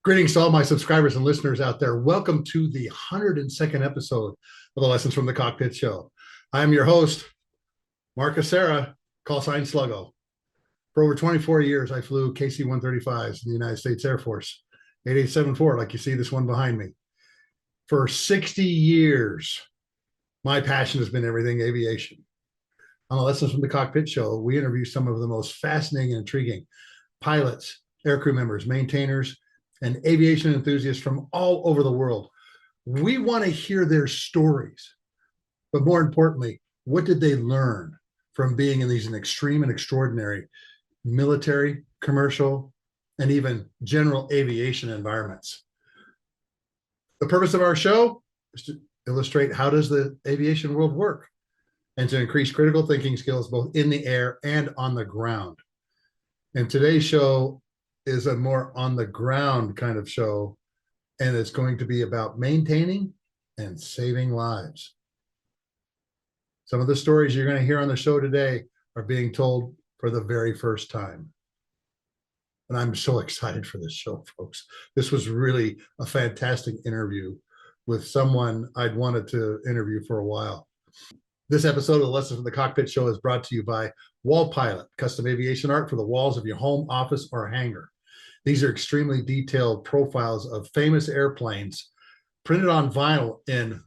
Greetings to all my subscribers and listeners out there. Welcome to the 102nd episode of the Lessons from the Cockpit show. I'm your host, Mark Hasara, call sign Sluggo. For over 24 years, I flew KC-135s in the United States Air Force, 8874, like you see this one behind me. For 60 years, my passion has been everything aviation. On the Lessons from the Cockpit show, we interview some of the most fascinating and intriguing pilots, aircrew members, maintainers, and aviation enthusiasts from all over the world. We want to hear their stories, but more importantly, what did they learn from being in these extreme and extraordinary military, commercial, and even general aviation environments? The purpose of our show is to illustrate how does the aviation world work and to increase critical thinking skills both in the air and on the ground. And today's show is a more on the ground kind of show, and it's going to be about maintaining and saving lives. Some of the stories you're going to hear on the show today are being told for the very first time. And I'm so excited for this show, folks. This was really a fantastic interview with someone I'd wanted to interview for a while. This episode of the Lessons from the Cockpit show is brought to you by Wall Pilot, custom aviation art for the walls of your home, office, or hangar. These are extremely detailed profiles of famous airplanes printed on vinyl in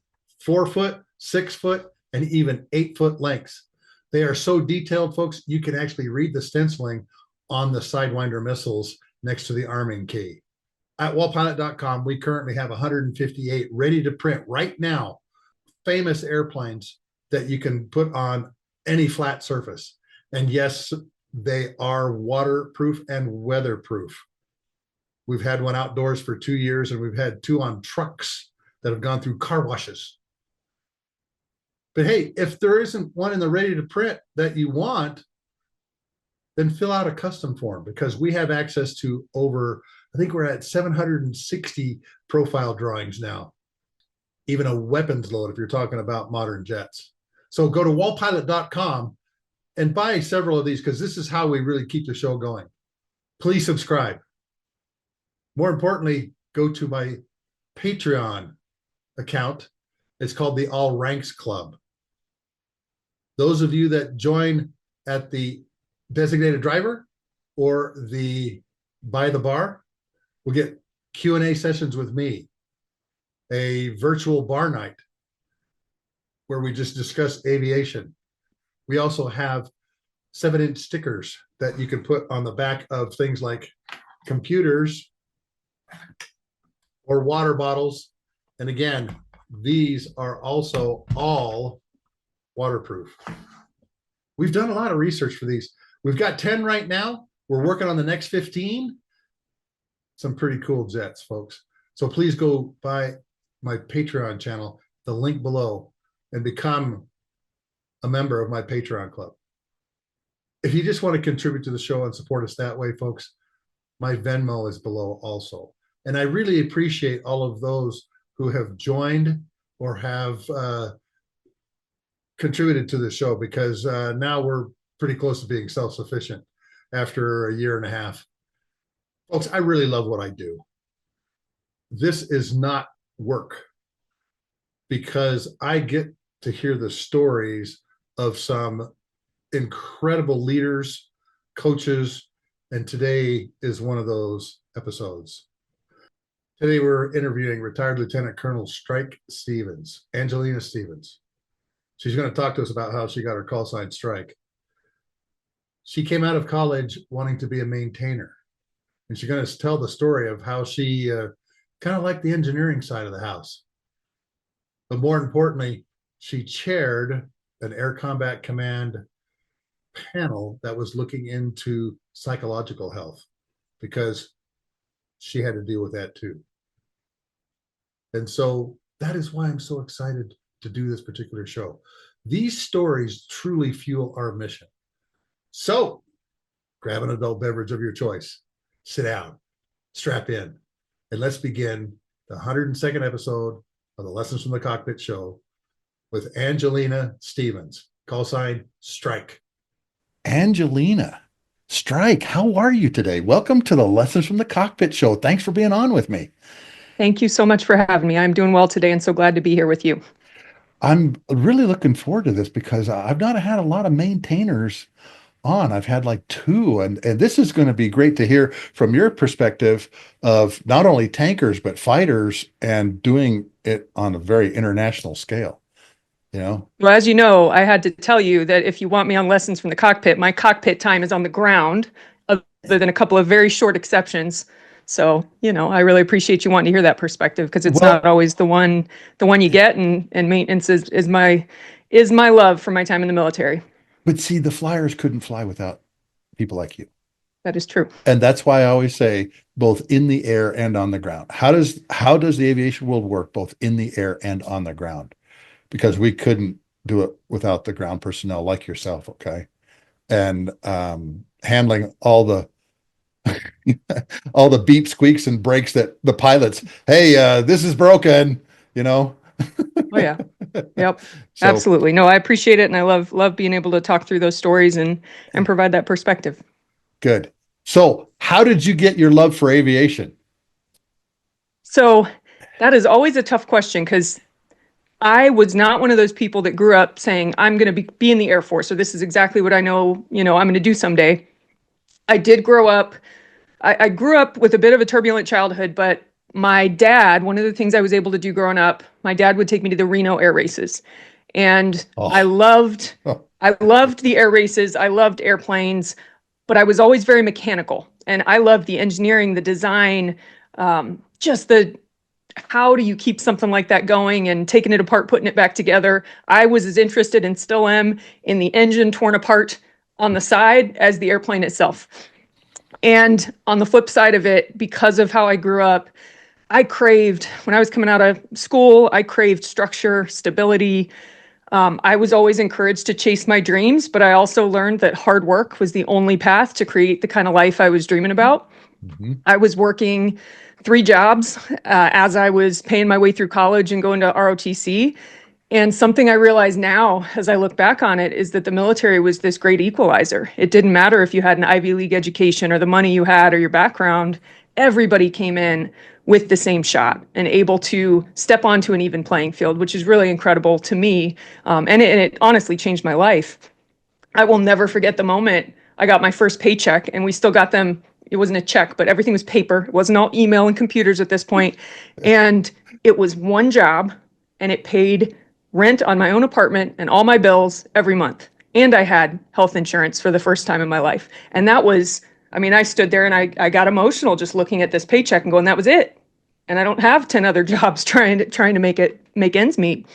4-foot, 6-foot, and even 8-foot lengths. They are so detailed, folks, you can actually read the stenciling on the Sidewinder missiles next to the arming key. At wallpilot.com, we currently have 158 ready to print right now, famous airplanes that you can put on any flat surface. And yes, they are waterproof and weatherproof. We've had one outdoors for 2 years, and we've had two on trucks that have gone through car washes. But hey, if there isn't one in the ready to print that you want, then fill out a custom form, because we have access to over, I think we're at 760 profile drawings now, even a weapons load if you're talking about modern jets. So go to wallpilot.com and buy several of these, because this is how we really keep the show going. Please subscribe. More importantly, go to my Patreon account. It's called the All Ranks Club. Those of you that join at the designated driver or the by the bar will get Q&A sessions with me, a virtual bar night where we just discuss aviation. We also have 7-inch stickers that you can put on the back of things like computers or water bottles. And again, these are also all waterproof. We've done a lot of research for these. We've got 10 right now. We're working on the next 15. Some pretty cool jets, folks. So please go by my Patreon channel, the link below, and become a member of my Patreon club. If you just want to contribute to the show and support us that way, folks, my Venmo is below also. And I really appreciate all of those who have joined or have contributed to the show, because now we're pretty close to being self-sufficient after a year and a half. Folks, I really love what I do. This is not work, because I get to hear the stories of some incredible leaders, coaches, and today is one of those episodes. Today we're interviewing retired Lieutenant Colonel Strike Stevens, Angelina Stevens. She's going to talk to us about how she got her call sign Strike. She came out of college wanting to be a maintainer, and she's going to tell the story of how she kind of liked the engineering side of the house. But more importantly, she chaired an Air Combat Command panel that was looking into psychological health, because she had to deal with that too. And so that is why I'm so excited to do this particular show. These stories truly fuel our mission. So grab an adult beverage of your choice, sit down, strap in, and let's begin the 102nd episode of the Lessons from the Cockpit show with Angelina Stevens, call sign Strike. Angelina, Strike, how are you today? Welcome to the Lessons from the Cockpit show. Thanks for being on with me. Thank you so much for having me. I'm doing well today and so glad to be here with you. I'm really looking forward to this because I've not had a lot of maintainers on. I've had like two, and this is going to be great to hear from your perspective of not only tankers but fighters and doing it on a very international scale, you know? Well, as you know, I had to tell you that if you want me on Lessons from the Cockpit, my cockpit time is on the ground, other than a couple of very short exceptions. So, I really appreciate you wanting to hear that perspective because it's Well, not always the one you get, and maintenance is my love for my time in the military. but see, the flyers couldn't fly without people like you. That is true. And that's why I always say both in the air and on the ground. How does the aviation world work both in the air and on the ground? Because we couldn't do it without the ground personnel like yourself, okay? And handling all the all the beep squeaks and breaks that the pilots, hey, this is broken, you know. Oh yeah. Yep. So Absolutely. No, I appreciate it and I love being able to talk through those stories and provide that perspective. good. So how did you get your love for aviation? So that is always a tough question because I was not one of those people that grew up saying, I'm going to be in the Air Force, or this is exactly what I know, I'm going to do someday. I did grow up, I grew up with a bit of a turbulent childhood, but my dad, one of the things I was able to do growing up, my dad would take me to the Reno air races. And I Oh, loved, oh, I loved the air races. I loved airplanes, but I was always very mechanical. And I loved the engineering, the design, just the how do you keep something like that going and taking it apart, putting it back together? I was as interested and still am in the engine torn apart on the side as the airplane itself. And on the flip side of it, because of how I grew up, when I was coming out of school, I craved structure, stability. I was always encouraged to chase my dreams, but I also learned that hard work was the only path to create the kind of life I was dreaming about. mhm. I was working 3 jobs as I was paying my way through college and going to ROTC. And something I realize now, as I look back on it, is that the military was this great equalizer. It didn't matter if you had an Ivy League education or the money you had or your background. Everybody came in with the same shot and able to step onto an even playing field, which is really incredible to me. And it honestly changed my life. I will never forget the moment I got my first paycheck, and we still got them. It wasn't a check, but everything was paper. It wasn't all email and computers at this point. And it was one job, and it paid rent on my own apartment and all my bills every month. And I had health insurance for the first time in my life. And that was, I mean, I stood there and I got emotional just looking at this paycheck and going, that was it. And I don't have 10 other jobs trying to make ends meet.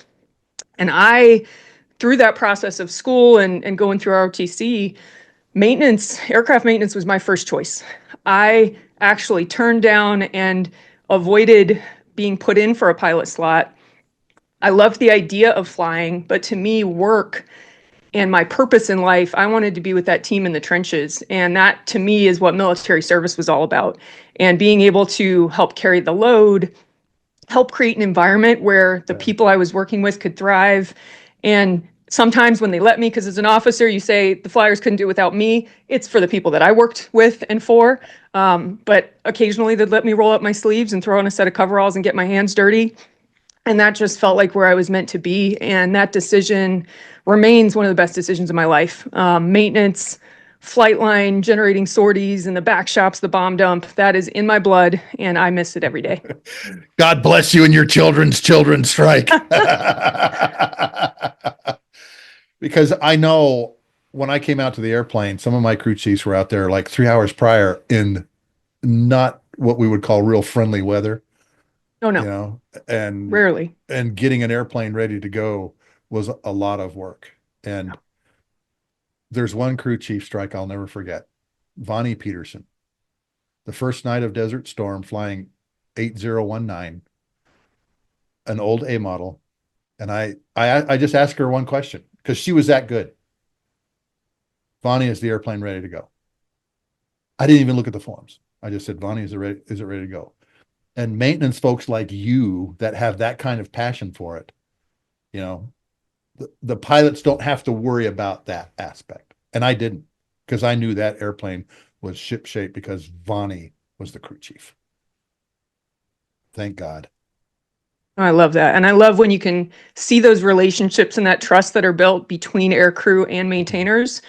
And through that process of school and going through ROTC, aircraft maintenance was my first choice. I actually turned down and avoided being put in for a pilot slot. I loved the idea of flying, but to me, work and my purpose in life, I wanted to be with that team in the trenches. And that to me is what military service was all about. And being able to help carry the load, help create an environment where the Yeah. people I was working with could thrive. And sometimes when they let me, because as an officer, you say the flyers couldn't do it without me. It's for the people that I worked with and for. But occasionally they'd let me roll up my sleeves and throw on a set of coveralls and get my hands dirty. And that just felt like where I was meant to be. And that decision remains one of the best decisions of my life. Maintenance, flight line, generating sorties, and the back shops, the bomb dump, that is in my blood, and I miss it every day. God bless you and your children's children, Strike. Because I know when I came out to the airplane, some of my crew chiefs were out there like 3 hours prior in not what we would call real friendly weather, Oh, you no, know, and rarely. and getting an airplane ready to go was a lot of work. And there's one crew chief, Strike, I'll never forget. Vonnie Peterson, the first night of Desert Storm, flying 8019, an old A model. And I just asked her one question because she was that good. Vonnie, is the airplane ready to go? I didn't even look at the forms. I just said, Vonnie, is it ready to go? And maintenance folks like you that have that kind of passion for it, you know, the pilots don't have to worry about that aspect. And I didn't. because I knew that airplane was ship shape because Vonnie was the crew chief. Thank God. I love that. And I love when you can see those relationships and that trust that are built between air crew and maintainers.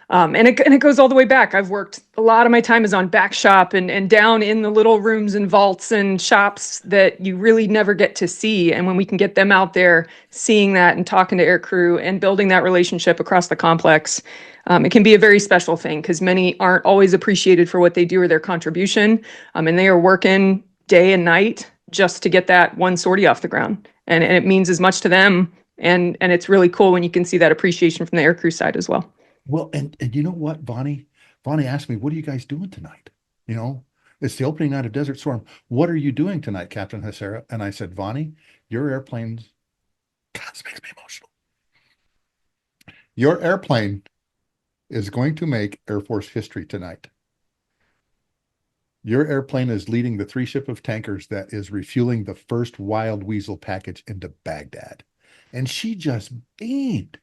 And it goes all the way back. I've worked a lot of my time is on back shop and down in the little rooms and vaults and shops that you really never get to see. And when we can get them out there, seeing that and talking to air crew and building that relationship across the complex, it can be a very special thing because many aren't always appreciated for what they do or their contribution. And they are working day and night just to get that one sortie off the ground. And it means as much to them. And it's really cool when you can see that appreciation from the air crew side as well. Well, and you know what, Vonnie? Vonnie asked me, what are you guys doing tonight? You know, it's the opening night of Desert Storm. What are you doing tonight, Captain Hasara? And I said, Vonnie, your airplane's, God, this makes me emotional. Your airplane is going to make Air Force history tonight. Your airplane is leading the 3 ship of tankers that is refueling the first Wild Weasel package into Baghdad. And she just beamed.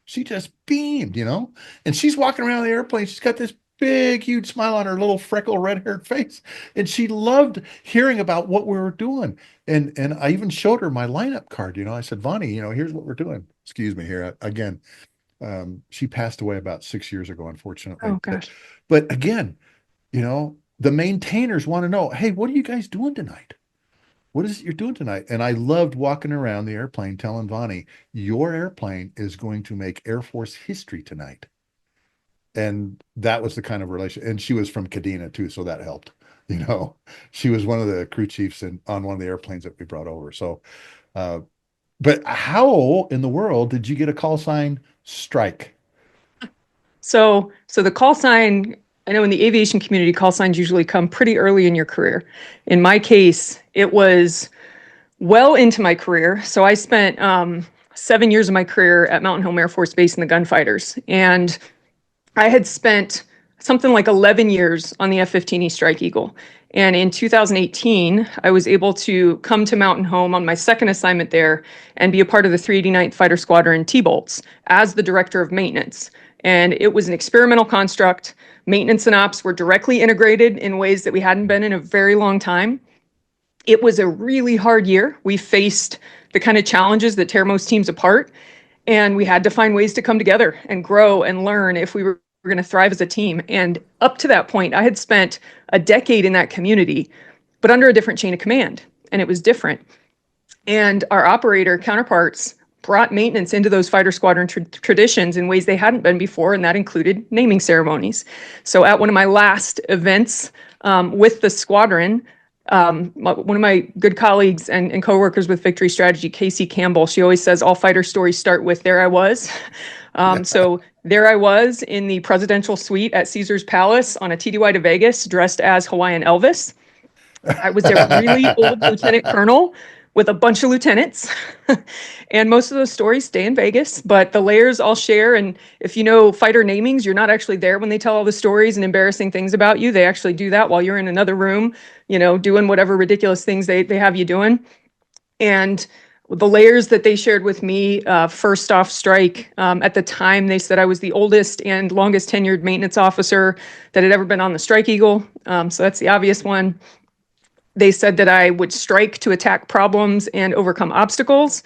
She just beamed, you know? And she's walking around the airplane. She's got this big, huge smile on her little freckle red-haired face. And she loved hearing about what we were doing. And I even showed her my lineup card. You know, I said, Vonnie, you know, here's what we're doing. Excuse me here. Again, she passed away about 6 years ago, unfortunately. Oh, gosh. But again, you know, the maintainers want to know, hey, what are you guys doing tonight? What is it you're doing tonight? And I loved walking around the airplane telling Vonnie, your airplane is going to make Air Force history tonight. And that was the kind of relation. And she was from Kadena too, so that helped. You know, she was one of the crew chiefs on one of the airplanes that we brought over. So, but how in the world did you get a call sign strike? So the call sign, I know in the aviation community, call signs usually come pretty early in your career. In my case, it was well into my career. So I spent 7 years of my career at Mountain Home Air Force Base in the gunfighters. And I had spent something like 11 years on the F-15E Strike Eagle. And in 2018, I was able to come to Mountain Home on my second assignment there and be a part of the 389th Fighter Squadron T-Bolts as the director of maintenance. And it was an experimental construct. Maintenance and ops were directly integrated in ways that we hadn't been in a very long time. It was a really hard year. We faced the kind of challenges that tear most teams apart, and we had to find ways to come together and grow and learn if we were going to thrive as a team. And up to that point, I had spent a decade in that community, but under a different chain of command, and it was different. And our operator counterparts brought maintenance into those fighter squadron traditions in ways they hadn't been before, and that included naming ceremonies. So at one of my last events with the squadron, one of my good colleagues and coworkers with Victory Strategy, Casey Campbell, she always says all fighter stories start with "there I was." So there I was in the presidential suite at Caesar's Palace on a TDY to Vegas, dressed as Hawaiian Elvis. I was a really old lieutenant colonel with a bunch of lieutenants. And most of those stories stay in Vegas, but the layers I'll share. And if you know fighter namings, you're not actually there when they tell all the stories and embarrassing things about you. They actually do that while you're in another room, you know, doing whatever ridiculous things they have you doing. And the layers that they shared with me, first off strike, at the time, they said I was the oldest and longest tenured maintenance officer that had ever been on the Strike Eagle. So that's the obvious one. They said that I would strike to attack problems and overcome obstacles.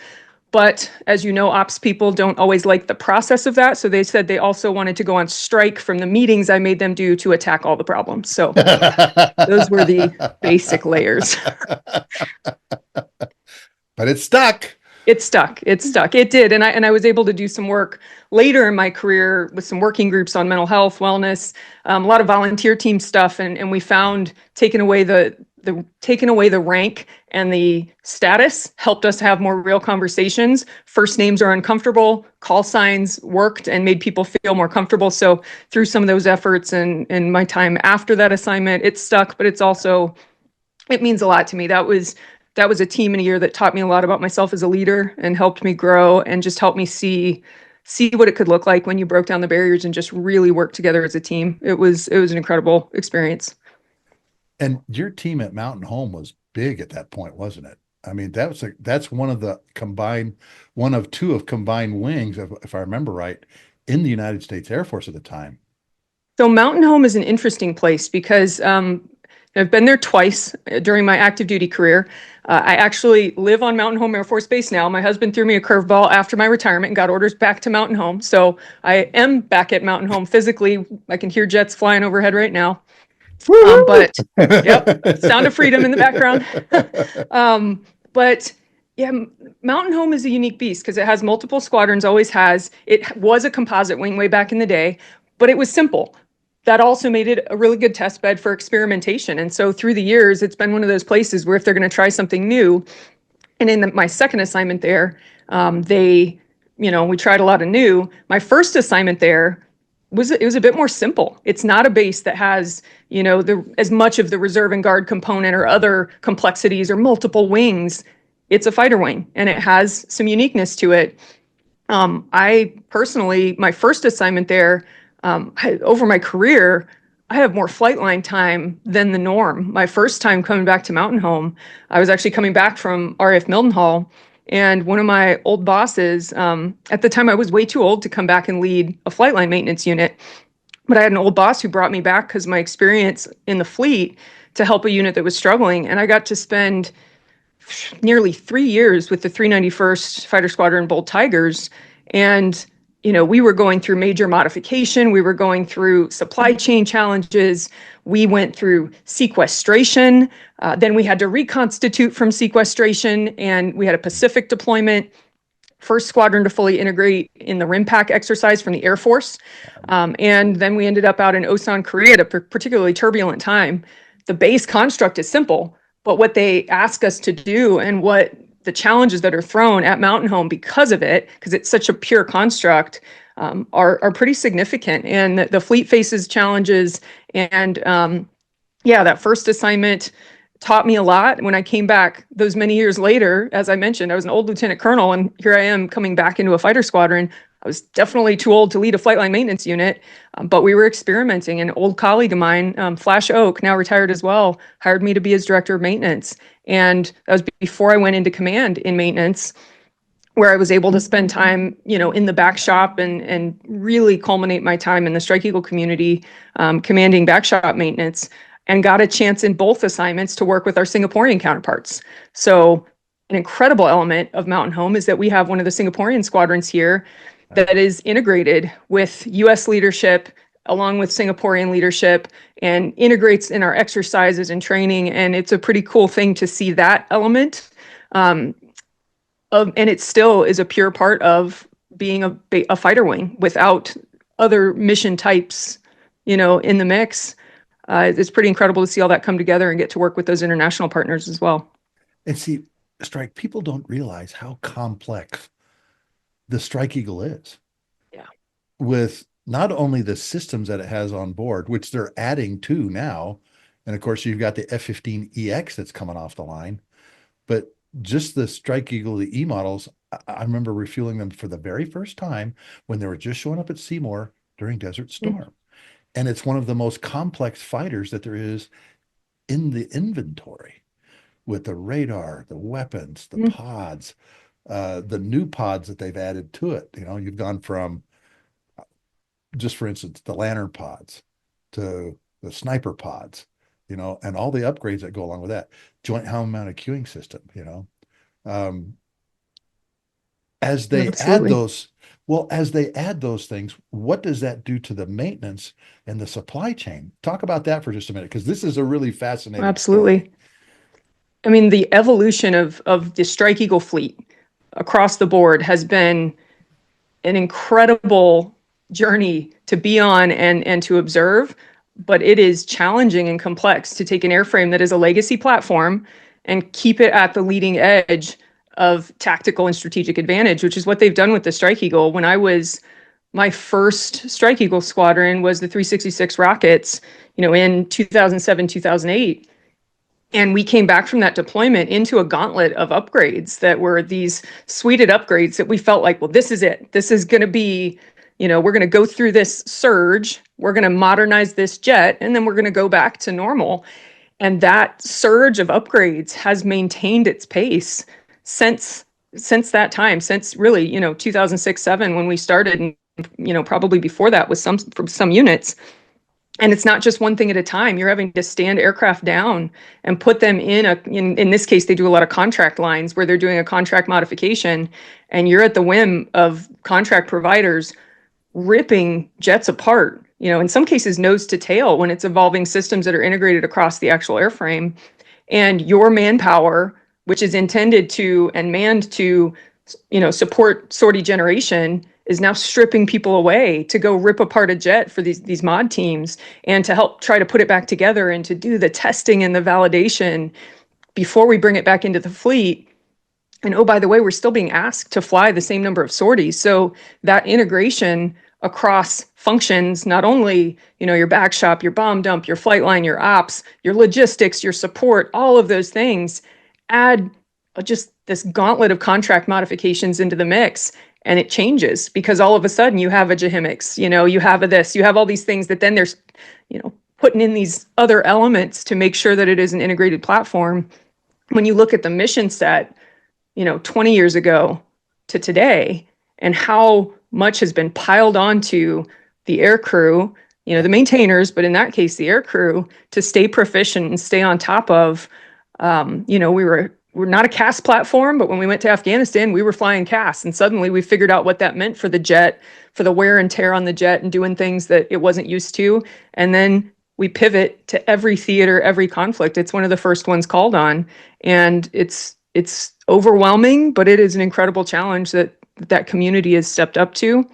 But as you know, ops people don't always like the process of that. So they said they also wanted to go on strike from the meetings I made them do to attack all the problems. So those were the basic layers. But it stuck. It stuck. It stuck. It did. And I was able to do some work later in my career with some working groups on mental health, wellness, a lot of volunteer team stuff. And we found taking away the rank and the status helped us have more real conversations. First names are uncomfortable, call signs worked and made people feel more comfortable. So through some of those efforts and my time after that assignment, it stuck, but it means a lot to me. That was a team in a year that taught me a lot about myself as a leader and helped me grow and just helped me see what it could look like when you broke down the barriers and just really worked together as a team. It was an incredible experience. And your team at Mountain Home was big at that point, wasn't it? I mean, that's one of two of combined wings, if I remember right, in the United States Air Force at the time. So Mountain Home is an interesting place because I've been there twice during my active duty career. I actually live on Mountain Home Air Force Base now. My husband threw me a curveball after my retirement and got orders back to Mountain Home. So I am back at Mountain Home physically. I can hear jets flying overhead right now. But yep, sound of freedom in the background. But yeah, Mountain Home is a unique beast because it has multiple squadrons, always has. It was a composite wing way back in the day, but it was simple. That also made it a really good test bed for experimentation. And so through the years, it's been one of those places where if they're going to try something new, and in my second assignment there, we tried a lot of new. My first assignment there it was a bit more simple. It's not a base that has, as much of the reserve and guard component or other complexities or multiple wings. It's a fighter wing, and it has some uniqueness to it. I personally, my first assignment there, over my career, I have more flight line time than the norm. My first time coming back to Mountain Home, I was actually coming back from RAF Mildenhall, and one of my old bosses, at the time I was way too old to come back and lead a flight line maintenance unit, but I had an old boss who brought me back because my experience in the fleet to help a unit that was struggling, and I got to spend nearly 3 years with the 391st Fighter Squadron Bold Tigers. And, we were going through major modification. We were going through supply chain challenges. We went through sequestration. Then we had to reconstitute from sequestration, and we had a Pacific deployment. First squadron to fully integrate in the RIMPAC exercise from the Air Force. And then we ended up out in Osan, Korea at a particularly turbulent time. The base construct is simple, but what they ask us to do and what the challenges that are thrown at Mountain Home because of it, because it's such a pure construct, are pretty significant. And the fleet faces challenges. And that first assignment taught me a lot. When I came back those many years later, as I mentioned, I was an old lieutenant colonel, and here I am coming back into a fighter squadron. I was definitely too old to lead a flight line maintenance unit, but we were experimenting. An old colleague of mine, Flash Oak, now retired as well, hired me to be his director of maintenance. And that was before I went into command in maintenance, where I was able to spend time, in the back shop and really culminate my time in the Strike Eagle community, commanding back shop maintenance, and got a chance in both assignments to work with our Singaporean counterparts. So an incredible element of Mountain Home is that we have one of the Singaporean squadrons here that is integrated with U.S. leadership along with Singaporean leadership and integrates in our exercises and training. And it's a pretty cool thing to see that element. And it still is a pure part of being a fighter wing without other mission types, in the mix. It's pretty incredible to see all that come together and get to work with those international partners as well. And see, Strike, people don't realize how complex the Strike Eagle is. Yeah. With not only the systems that it has on board, which they're adding to now, and of course you've got the F-15EX that's coming off the line, but just the Strike Eagle, the E models, I remember refueling them for the very first time when they were just showing up at Seymour during Desert Storm. Mm-hmm. And it's one of the most complex fighters that there is in the inventory, with the radar, the weapons, the pods, the new pods that they've added to it. You've gone from, just for instance, the lantern pods to the sniper pods, and all the upgrades that go along with that. Joint helm mounted queuing system, as they add those things, what does that do to the maintenance and the supply chain? Talk about that for just a minute, because this is a really fascinating Absolutely. story. I mean, the evolution of the Strike Eagle fleet across the board has been an incredible journey to be on and to observe, but it is challenging and complex to take an airframe that is a legacy platform and keep it at the leading edge of tactical and strategic advantage, which is what they've done with the Strike Eagle. My first Strike Eagle squadron was the 366 rockets, in 2007, 2008. And we came back from that deployment into a gauntlet of upgrades that were these suited upgrades that we felt like, well, this is it. This is going to be, we're going to go through this surge. We're going to modernize this jet, and then we're going to go back to normal. And that surge of upgrades has maintained its pace since that time, since really, 2006, 2007, when we started, and, probably before that with some units. And it's not just one thing at a time. You're having to stand aircraft down and put them in this case, they do a lot of contract lines where they're doing a contract modification, and you're at the whim of contract providers ripping jets apart, in some cases nose to tail when it's involving systems that are integrated across the actual airframe. And your manpower, which is intended to and manned to, support sortie generation, is now stripping people away to go rip apart a jet for these mod teams and to help try to put it back together and to do the testing and the validation before we bring it back into the fleet. And oh, by the way, we're still being asked to fly the same number of sorties. So that integration across functions, not only, your back shop, your bomb dump, your flight line, your ops, your logistics, your support, all of those things add just this gauntlet of contract modifications into the mix. And it changes because all of a sudden you have a JHMX, you have a this, you have all these things that then there's, putting in these other elements to make sure that it is an integrated platform. When you look at the mission set, 20 years ago to today, and how much has been piled onto the air crew, the maintainers, but in that case, the air crew, to stay proficient and stay on top of, we're not a CAS platform, but when we went to Afghanistan, we were flying CAS, and suddenly we figured out what that meant for the jet, for the wear and tear on the jet and doing things that it wasn't used to. And then we pivot to every theater, every conflict. It's one of the first ones called on, and it's overwhelming, but it is an incredible challenge that community has stepped up to.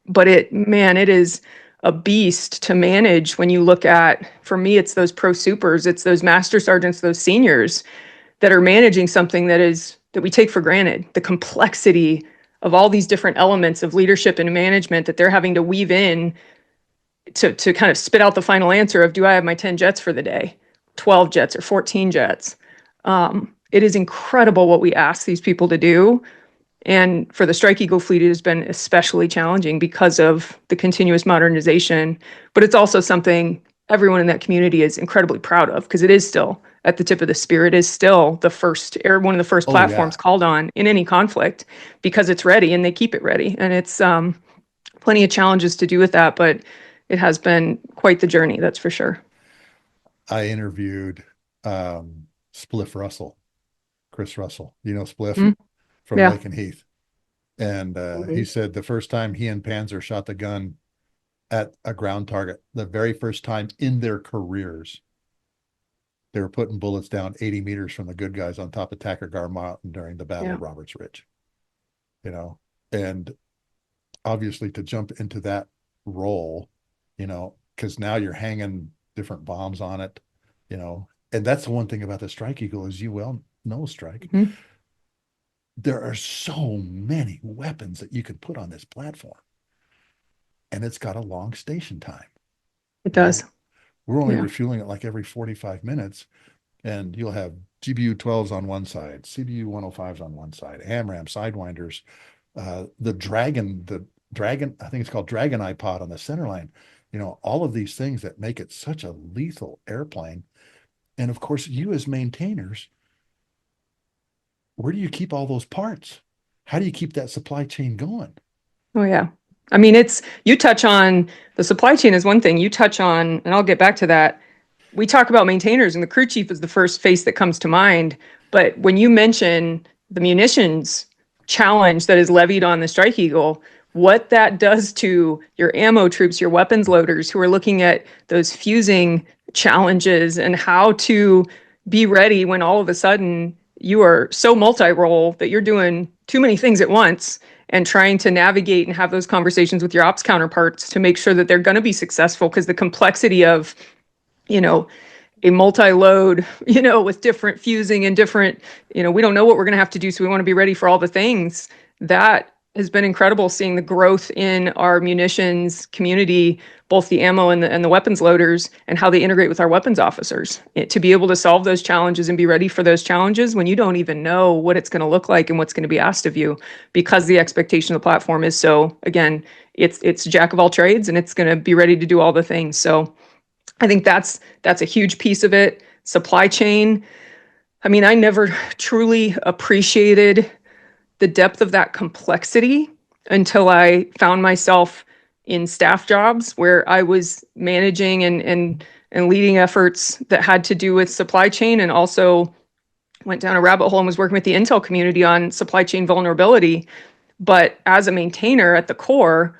But it is a beast to manage when you look at, for me, it's those pro supers, it's those master sergeants, those seniors that are managing something that we take for granted. The complexity of all these different elements of leadership and management that they're having to weave in to kind of spit out the final answer of, do I have my 10 jets for the day, 12 jets or 14 jets? It is incredible what we ask these people to do. And for the Strike Eagle fleet, it has been especially challenging because of the continuous modernization. But it's also something everyone in that community is incredibly proud of, because it is still at the tip of the spear. It is still one of the first platforms called on in any conflict, because it's ready and they keep it ready. And it's plenty of challenges to do with that, but it has been quite the journey, that's for sure. I interviewed Spliff Russell, Chris Russell, Spliff from Lake and Heath. And he said the first time he and Panzer shot the gun at a ground target, the very first time in their careers, they were putting bullets down 80 meters from the good guys on top of Takargar Mountain during the Battle of Roberts Ridge. And obviously to jump into that role, because now you're hanging different bombs on it, and that's the one thing about the Strike Eagle, as you well know, Strike. Mm-hmm. There are so many weapons that you can put on this platform, and it's got a long station time. It does. We're only refueling it like every 45 minutes, and you'll have GBU-12s on one side, CBU-105s on one side, AMRAAM, Sidewinders, the Dragon, I think it's called Dragon iPod on the center line. All of these things that make it such a lethal airplane. And of course, you as maintainers, where do you keep all those parts? How do you keep that supply chain going? Oh, yeah. I mean, you touch on the supply chain is one thing. You touch on, and I'll get back to that. We talk about maintainers, and the crew chief is the first face that comes to mind. But when you mention the munitions challenge that is levied on the Strike Eagle, what that does to your ammo troops, your weapons loaders who are looking at those fusing challenges and how to be ready when all of a sudden you are so multi-role that you're doing too many things at once, and trying to navigate and have those conversations with your ops counterparts to make sure that they're going to be successful, because the complexity of, a multi-load, with different fusing and different, we don't know what we're going to have to do, so we want to be ready for all the things. That has been incredible, seeing the growth in our munitions community, both the ammo and the weapons loaders, and how they integrate with our weapons officers, to be able to solve those challenges and be ready for those challenges when you don't even know what it's going to look like and what's going to be asked of you, because the expectation of the platform is so, again, it's jack of all trades, and it's going to be ready to do all the things. So I think that's a huge piece of it. Supply chain. I mean, I never truly appreciated the depth of that complexity until I found myself in staff jobs where I was managing and leading efforts that had to do with supply chain, and also went down a rabbit hole and was working with the Intel community on supply chain vulnerability. But as a maintainer at the core,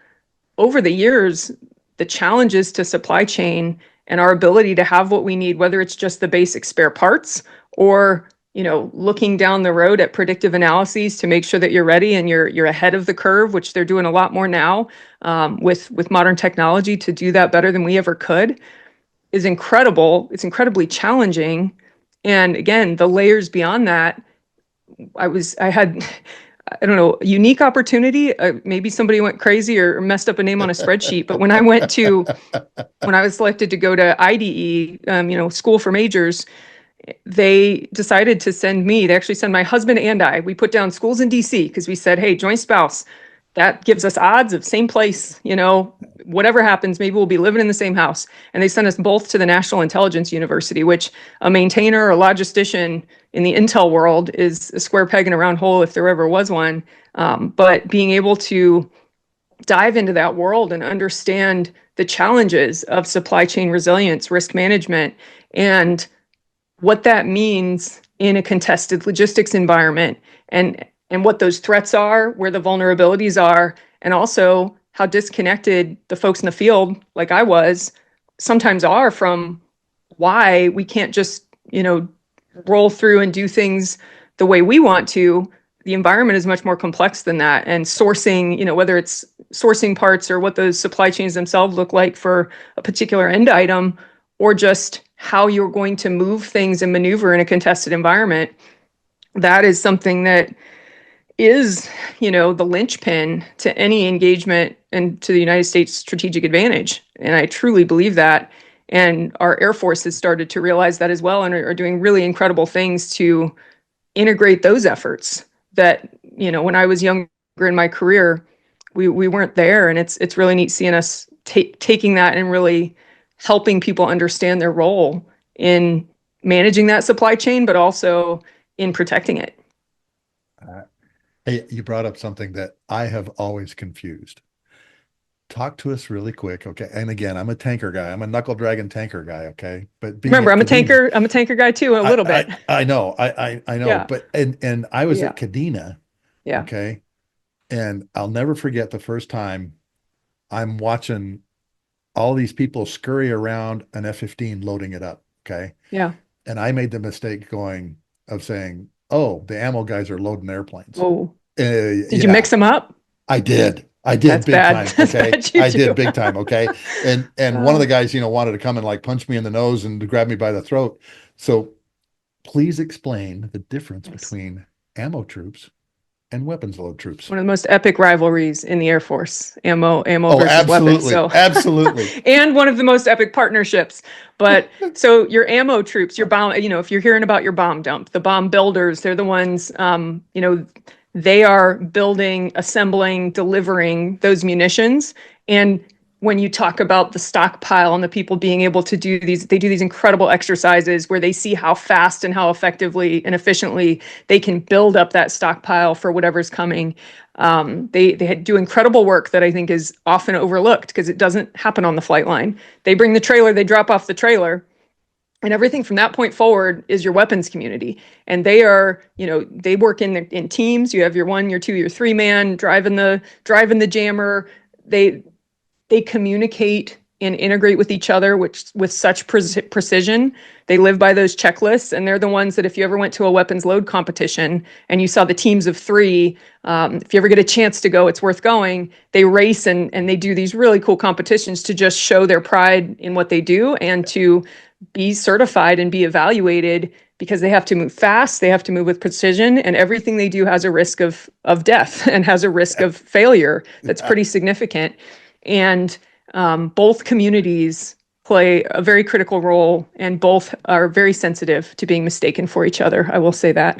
over the years, the challenges to supply chain and our ability to have what we need, whether it's just the basic spare parts or looking down the road at predictive analyses to make sure that you're ready and you're ahead of the curve, which they're doing a lot more now with modern technology to do that better than we ever could, is incredible. It's incredibly challenging. And again, the layers beyond that, I had, I don't know, unique opportunity. Maybe somebody went crazy or messed up a name on a spreadsheet. But when I was selected to go to IDE, School for Majors, they decided to they actually sent my husband and I. We put down schools in DC because we said, hey, joint spouse, that gives us odds of same place, whatever happens, maybe we'll be living in the same house. And they sent us both to the National Intelligence University, which a maintainer or logistician in the Intel world is a square peg in a round hole if there ever was one. But being able to dive into that world and understand the challenges of supply chain resilience, risk management, and what that means in a contested logistics environment, and what those threats are, where the vulnerabilities are, and also how disconnected the folks in the field, like I was, sometimes are from why we can't just, roll through and do things the way we want to. The environment is much more complex than that. And sourcing, whether it's sourcing parts or what those supply chains themselves look like for a particular end item, or just how you're going to move things and maneuver in a contested environment, that is something that is, the linchpin to any engagement and to the United States strategic advantage. And I truly believe that. And our Air Force has started to realize that as well and are doing really incredible things to integrate those efforts that, when I was younger in my career, we weren't there. And it's really neat seeing us taking that and really helping people understand their role in managing that supply chain, but also in protecting it. Hey, you brought up something that I have always confused. Talk to us really quick, okay? And again, I'm a tanker guy. I'm a knuckle dragon tanker guy, okay? But Remember, I'm a tanker guy too, a little bit. I know, I know. Yeah. But and I was Yeah. at Kadena, Yeah. okay? And I'll never forget the first time I'm watching all these people scurry around an F-15 loading it up, okay? Yeah. And I made the mistake of saying, oh, the ammo guys are loading airplanes. Oh, did you Yeah, mix them up? I did That's big bad. time, That's okay? bad you I do. did big time, okay? And one of the guys, wanted to come and like punch me in the nose and to grab me by the throat. So please explain the difference Yes. between ammo troops and weapons load troops. One of the most epic rivalries in the Air Force, ammo Oh, versus weapons. absolutely. So Absolutely. and one of the most epic partnerships. But so your ammo troops, your bomb, if you're hearing about your bomb dump, the bomb builders, they're the ones, they are building, assembling, delivering those munitions. And when you talk about the stockpile and the people being able to do they do these incredible exercises where they see how fast and how effectively and efficiently they can build up that stockpile for whatever's coming. They do incredible work that I think is often overlooked because it doesn't happen on the flight line. They bring the trailer, they drop off the trailer, and everything from that point forward is your weapons community. And they are, they work in teams. You have your 1, your 2, your 3 man driving the jammer. They communicate and integrate with each other, which with such precision. They live by those checklists, and they're the ones that if you ever went to a weapons load competition and you saw the teams of 3, if you ever get a chance to go, it's worth going. They race and they do these really cool competitions to just show their pride in what they do and to be certified and be evaluated, because they have to move fast, they have to move with precision, and everything they do has a risk of death and has a risk of failure that's pretty significant. And both communities play a very critical role, and both are very sensitive to being mistaken for each other. I will say that.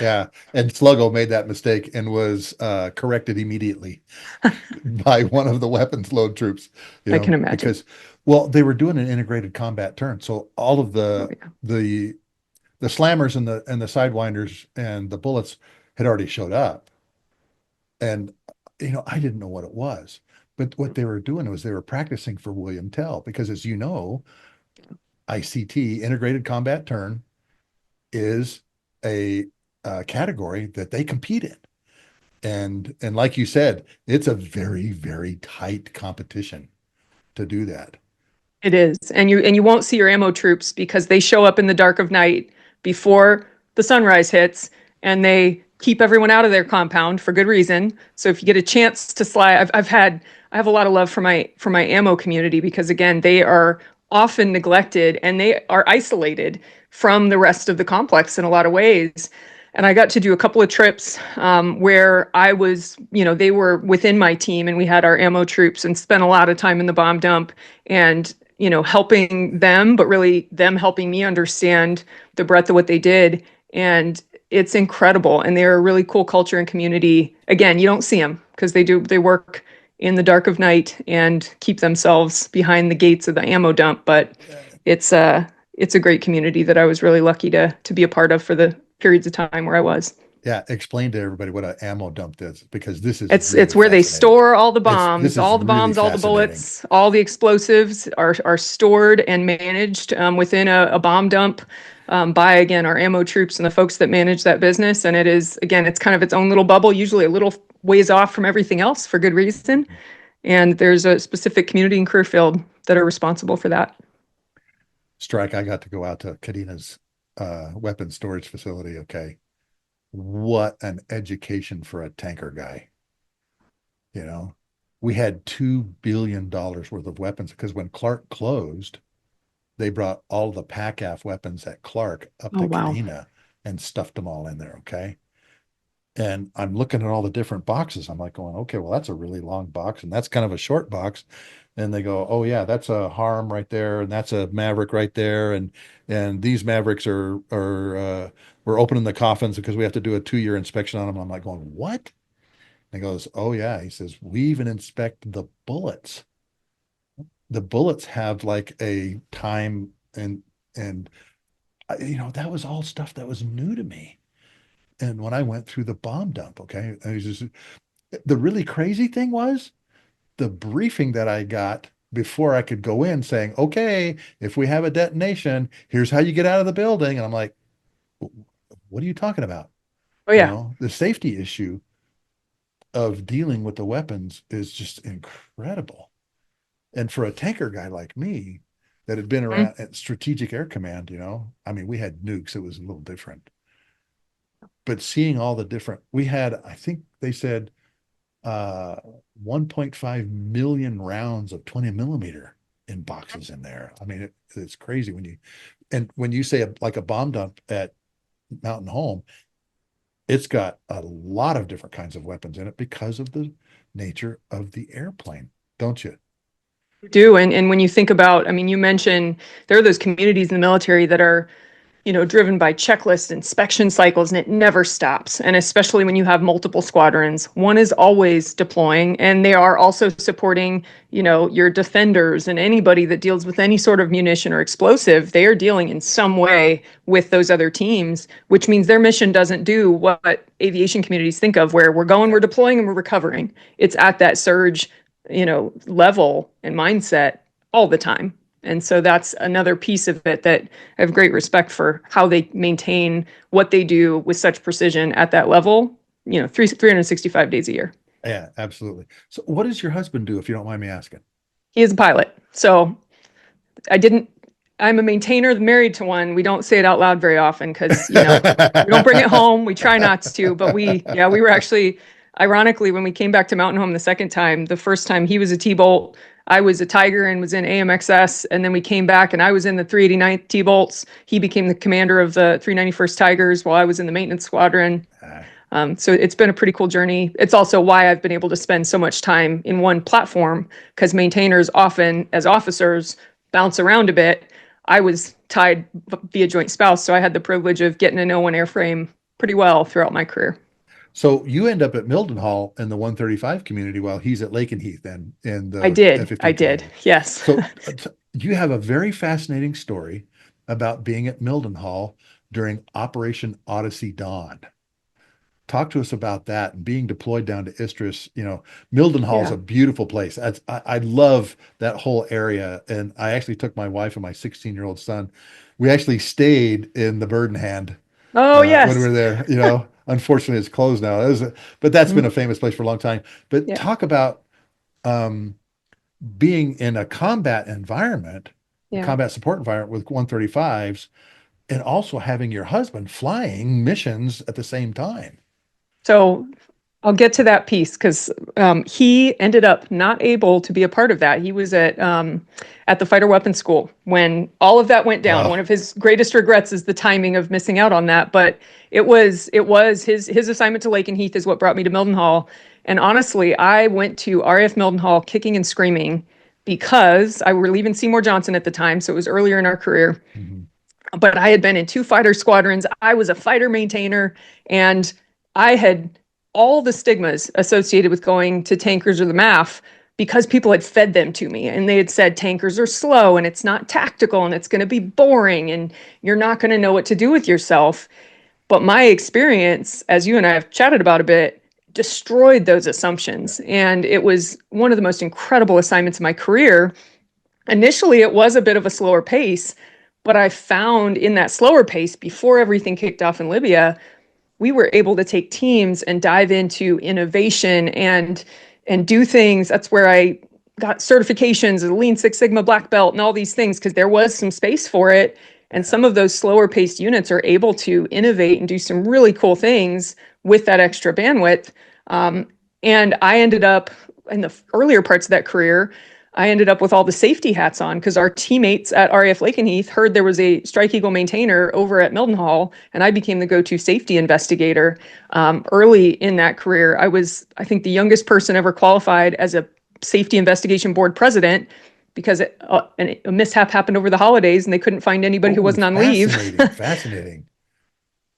Yeah. And Sluggo made that mistake and was corrected immediately by one of the weapons load troops. I can imagine. Because, well, they were doing an integrated combat turn. So all of the slammers and the sidewinders and the bullets had already showed up. And, I didn't know what it was. But what they were doing was they were practicing for William Tell, because as you know, ICT, Integrated Combat Turn, is a category that they compete in. And like you said, it's a very, very tight competition to do that. It is. And you won't see your ammo troops because they show up in the dark of night before the sunrise hits, and they keep everyone out of their compound for good reason. So if you get a chance to slide, I have a lot of love for my ammo community, because again, they are often neglected and they are isolated from the rest of the complex in a lot of ways. And I got to do a couple of trips where I was, they were within my team, and we had our ammo troops and spent a lot of time in the bomb dump and, helping them, but really them helping me understand the breadth of what they did. And it's incredible. And they're a really cool culture and community. Again, you don't see them because they work in the dark of night and keep themselves behind the gates of the ammo dump. But it's a great community that I was really lucky to be a part of for the periods of time where I was. Yeah, explain to everybody what an ammo dump is, because this is It's really where they fascinating. store all the This bombs, is really all the bullets, all the explosives are stored and managed within a bomb dump by, again, our ammo troops and the folks that manage that business. And it is, again, it's kind of its own little bubble, usually a little ways off from everything else for good reason. And there's a specific community and career field that are responsible for that. Strike, I got to go out to Kadina's weapons storage facility. Okay. What an education for a tanker guy. We had $2 billion worth of weapons, because when Clark closed, they brought all the PACAF weapons at Clark up to Wow. Kadina and stuffed them all in there. Okay. And I'm looking at all the different boxes. I'm like going, okay, well, that's a really long box, and that's kind of a short box. And they go, oh yeah, that's a Harm right there, and that's a Maverick right there, and these Mavericks are we're opening the coffins because we have to do a 2-year inspection on them. I'm like going, what? And he goes, oh yeah. He says, we even inspect the bullets. The bullets have like a time, and that was all stuff that was new to me. And when I went through the bomb dump, okay, the really crazy thing was the briefing that I got before I could go in, saying, okay, if we have a detonation, here's how you get out of the building. And I'm like, what are you talking about? Oh yeah. The safety issue of dealing with the weapons is just incredible. And for a tanker guy like me that had been around at Strategic Air Command, I mean, we had nukes. It was a little different. But seeing all the different, we had, I think they said 1.5 million rounds of 20 millimeter in boxes in there. I mean, it's crazy when you say like a bomb dump at Mountain Home, it's got a lot of different kinds of weapons in it because of the nature of the airplane, don't you? Do. And when you think about, I mean, you mentioned there are those communities in the military that are, driven by checklist inspection cycles, and it never stops. And especially when you have multiple squadrons, one is always deploying, and they are also supporting, your defenders and anybody that deals with any sort of munition or explosive. They are dealing in some way with those other teams, which means their mission doesn't do what aviation communities think of, where we're deploying and we're recovering. It's at that surge, level and mindset all the time. And so that's another piece of it that I have great respect for, how they maintain what they do with such precision at that level, 365 days a year. Yeah, absolutely. So what does your husband do, if you don't mind me asking? He is a pilot. So I'm a maintainer married to one. We don't say it out loud very often because, we don't bring it home. We try not to, but we were actually, ironically, when we came back to Mountain Home the second time, the first time he was a T-Bolt, I was a Tiger and was in AMXS, and then we came back and I was in the 389th T-Bolts. He became the commander of the 391st Tigers while I was in the maintenance squadron. So it's been a pretty cool journey. It's also why I've been able to spend so much time in one platform, because maintainers often, as officers, bounce around a bit. I was tied via joint spouse, so I had the privilege of getting to know one airframe pretty well throughout my career. So you end up at Mildenhall in the 135 community while he's at Lakenheath then in the I did. F-15 I did. community. Yes. So you have a very fascinating story about being at Mildenhall during Operation Odyssey Dawn. Talk to us about that and being deployed down to Istris. Mildenhall is Yeah. a beautiful place. I love that whole area. And I actually took my wife and my 16-year-old son. We actually stayed in the Bird in Hand Oh, when we yes. were there. Unfortunately, it's closed now. But that's been Mhm. a famous place for a long time. But Yeah. talk about um, being in a combat environment, a Yeah. combat support environment with 135s, and also having your husband flying missions at the same time. So I'll get to that piece because he ended up not able to be a part of that. He was at the fighter weapons school when all of that went down. One Oh, of his greatest regrets is the timing of missing out on that. But it was his assignment to Lakenheath is what brought me to Mildenhall. And honestly, I went to RAF Mildenhall kicking and screaming because I were leaving Seymour Johnson at the time, so it was earlier in our career. mhm. But I had been in 2 fighter squadrons. I was a fighter maintainer, and I had all the stigmas associated with going to tankers or the MAF because people had fed them to me and they had said tankers are slow and it's not tactical and it's going to be boring and you're not going to know what to do with yourself. But my experience, as you and I have chatted about a bit, destroyed those assumptions. And it was one of the most incredible assignments of my career. Initially, it was a bit of a slower pace, but I found in that slower pace, before everything kicked off in Libya, we were able to take teams and dive into innovation and do things. That's where I got certifications, a Lean Six Sigma black belt, and all these things because there was some space for it. And some of those slower paced units are able to innovate and do some really cool things with that extra bandwidth. And I ended up in the earlier parts of that career, I ended up with all the safety hats on because our teammates at RAF Lakenheath heard there was a Strike Eagle maintainer over at Mildenhall, and I became the go-to safety investigator. Early in that career, I was, I think, the youngest person ever qualified as a safety investigation board president because a mishap happened over the holidays and they couldn't find anybody who Oh, wasn't on leave. fascinating.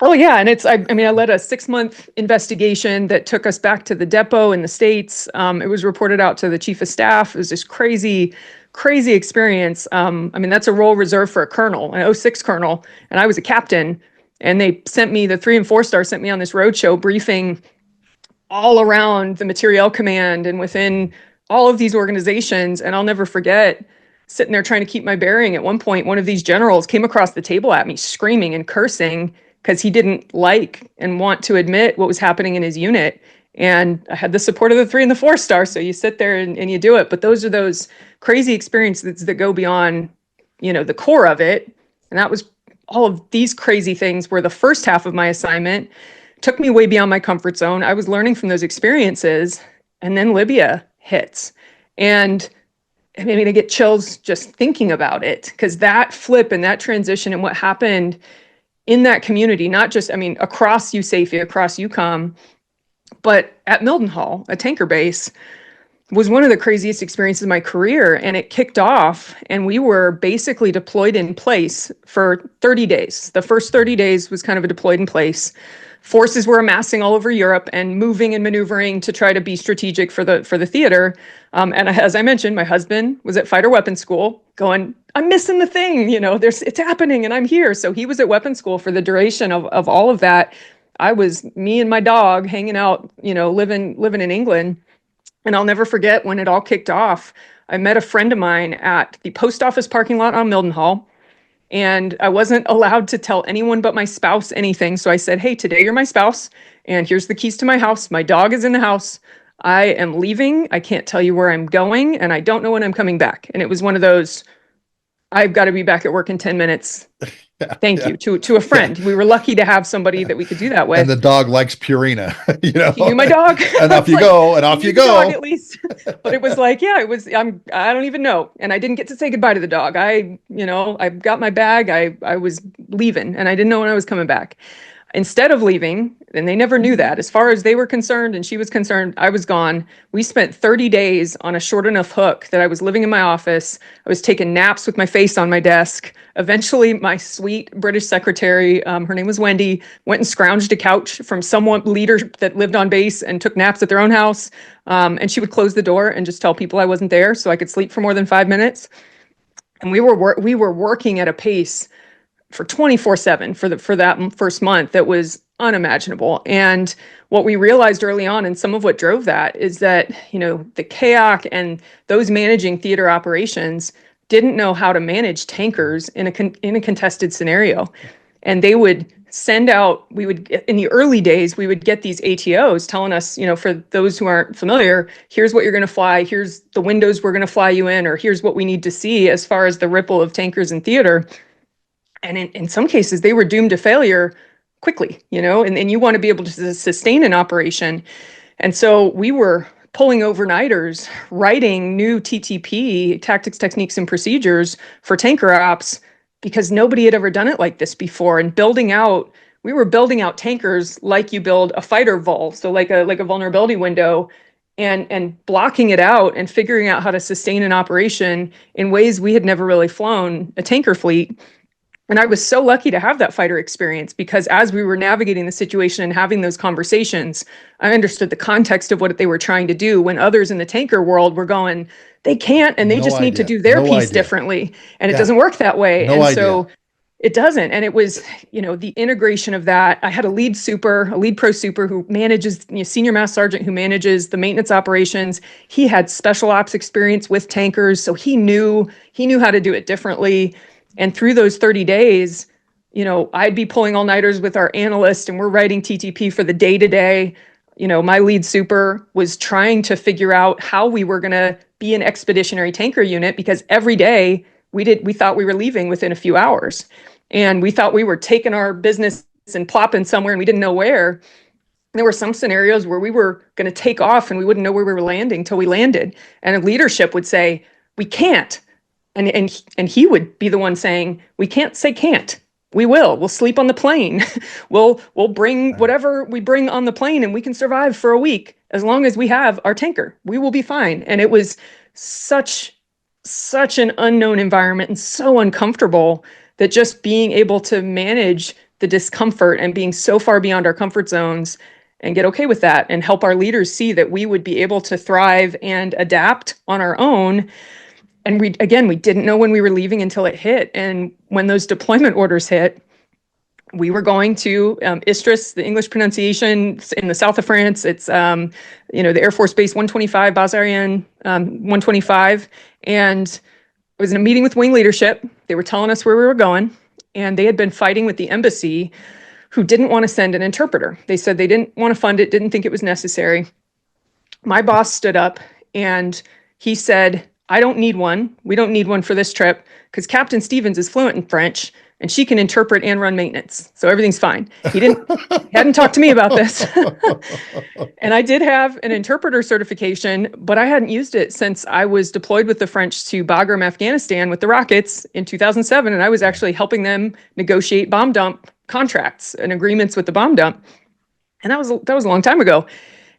Oh yeah, and I mean, I led a 6-month investigation that took us back to the depot in the States. It was reported out to the chief of staff. It was this crazy, crazy experience. I mean, that's a role reserved for a colonel, an '06 colonel, and I was a captain. And they sent me, the 3 and 4 star sent me on this roadshow briefing all around the materiel command and within all of these organizations. And I'll never forget sitting there trying to keep my bearing. At one point, one of these generals came across the table at me screaming and cursing because he didn't like and want to admit what was happening in his unit. And I had the support of the 3 and the 4 star. So you sit there and you do it. But those are those crazy experiences that go beyond, the core of it. And that was all of these crazy things were the first half of my assignment. Took me way beyond my comfort zone. I was learning from those experiences. And then Libya hits. And I mean, I get chills just thinking about it because that flip and that transition and what happened in that community, not just, I mean, across USAF, across UCOM, but at Mildenhall, a tanker base, was one of the craziest experiences of my career. And it kicked off, and we were basically deployed in place for 30 days. The first 30 days was kind of a deployed in place. Forces were amassing all over Europe and moving and maneuvering to try to be strategic for the theater. And as I mentioned, my husband was at fighter weapons school going, I'm missing the thing, it's happening and I'm here. So he was at weapons school for the duration of all of that. I was me and my dog hanging out, living in England. And I'll never forget when it all kicked off. I met a friend of mine at the post office parking lot on Mildenhall. And I wasn't allowed to tell anyone but my spouse anything. So I said, hey, today you're my spouse. And here's the keys to my house. My dog is in the house. I am leaving. I can't tell you where I'm going. And I don't know when I'm coming back. And it was one of those, I've got to be back at work in 10 minutes. Thank you to a friend. We were lucky to have somebody that we could do that with. And the dog likes Purina, He knew my dog. And off you go, and off you go. Dog at least. But it was like, yeah, I don't even know. And I didn't get to say goodbye to the dog. I got my bag. I was leaving and I didn't know when I was coming back. Instead of leaving, and they never knew that, as far as they were concerned and she was concerned, I was gone. We spent 30 days on a short enough hook that I was living in my office. I was taking naps with my face on my desk. Eventually, my sweet British secretary, her name was Wendy, went and scrounged a couch from someone leader that lived on base and took naps at their own house. And she would close the door and just tell people I wasn't there so I could sleep for more than 5 minutes. And we were working at a pace for 24/7 for that first month. That was unimaginable. And what we realized early on, and some of what drove that, is that, the CAOC and those managing theater operations didn't know how to manage tankers in a contested scenario. And they would send out, in the early days, we would get these ATOs telling us, for those who aren't familiar, here's what you're going to fly, here's the windows we're going to fly you in, or here's what we need to see as far as the ripple of tankers in theater. And in some cases, they were doomed to failure quickly, and you want to be able to sustain an operation. And so we were pulling overnighters, writing new TTP, tactics, techniques, and procedures for tanker ops, because nobody had ever done it like this before. And we were building out tankers like you build a fighter vol, so like a vulnerability window, and blocking it out and figuring out how to sustain an operation in ways we had never really flown a tanker fleet. And I was so lucky to have that fighter experience, because as we were navigating the situation and having those conversations, I understood the context of what they were trying to do, when others in the tanker world were going, they can't, and they just need to do their piece differently. And it doesn't work that way. So it doesn't. And it was, the integration of that. I had a lead pro super who manages, senior master sergeant who manages the maintenance operations. He had special ops experience with tankers, so he knew how to do it differently. And through those 30 days, I'd be pulling all-nighters with our analyst, and we're writing TTP for the day-to-day. My lead super was trying to figure out how we were going to be an expeditionary tanker unit, because every day we thought we were leaving within a few hours. And we thought we were taking our business and plopping somewhere, and we didn't know where. There were some scenarios where we were going to take off and we wouldn't know where we were landing till we landed. And leadership would say, we can't. And he would be the one saying, we can't say can't. We'll sleep on the plane. we'll bring whatever we bring on the plane, and we can survive for a week as long as we have our tanker. We will be fine. And it was such an unknown environment and so uncomfortable that just being able to manage the discomfort and being so far beyond our comfort zones and get okay with that and help our leaders see that we would be able to thrive and adapt on our own. And we didn't know when we were leaving until it hit. And when those deployment orders hit, we were going to Istres, the English pronunciation in the south of France. It's, the Air Force Base 125, Base Aérienne 125. And I was in a meeting with wing leadership. They were telling us where we were going. And they had been fighting with the embassy, who didn't want to send an interpreter. They said they didn't want to fund it, didn't think it was necessary. My boss stood up and he said, I don't need one. We don't need one for this trip, because Captain Stevens is fluent in French and she can interpret and run maintenance. So everything's fine. Hadn't talked to me about this. And I did have an interpreter certification, but I hadn't used it since I was deployed with the French to Bagram, Afghanistan with the rockets in 2007. And I was actually helping them negotiate bomb dump contracts and agreements with the bomb dump. And that was a long time ago.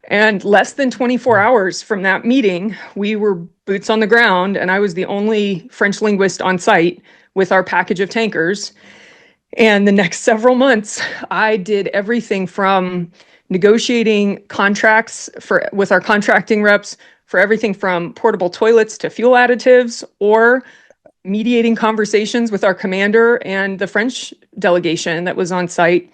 And less than 24 hours from that meeting, we were boots on the ground, and I was the only French linguist on site with our package of tankers. And the next several months, I did everything from negotiating contracts with our contracting reps for everything from portable toilets to fuel additives, or mediating conversations with our commander and the French delegation that was on site,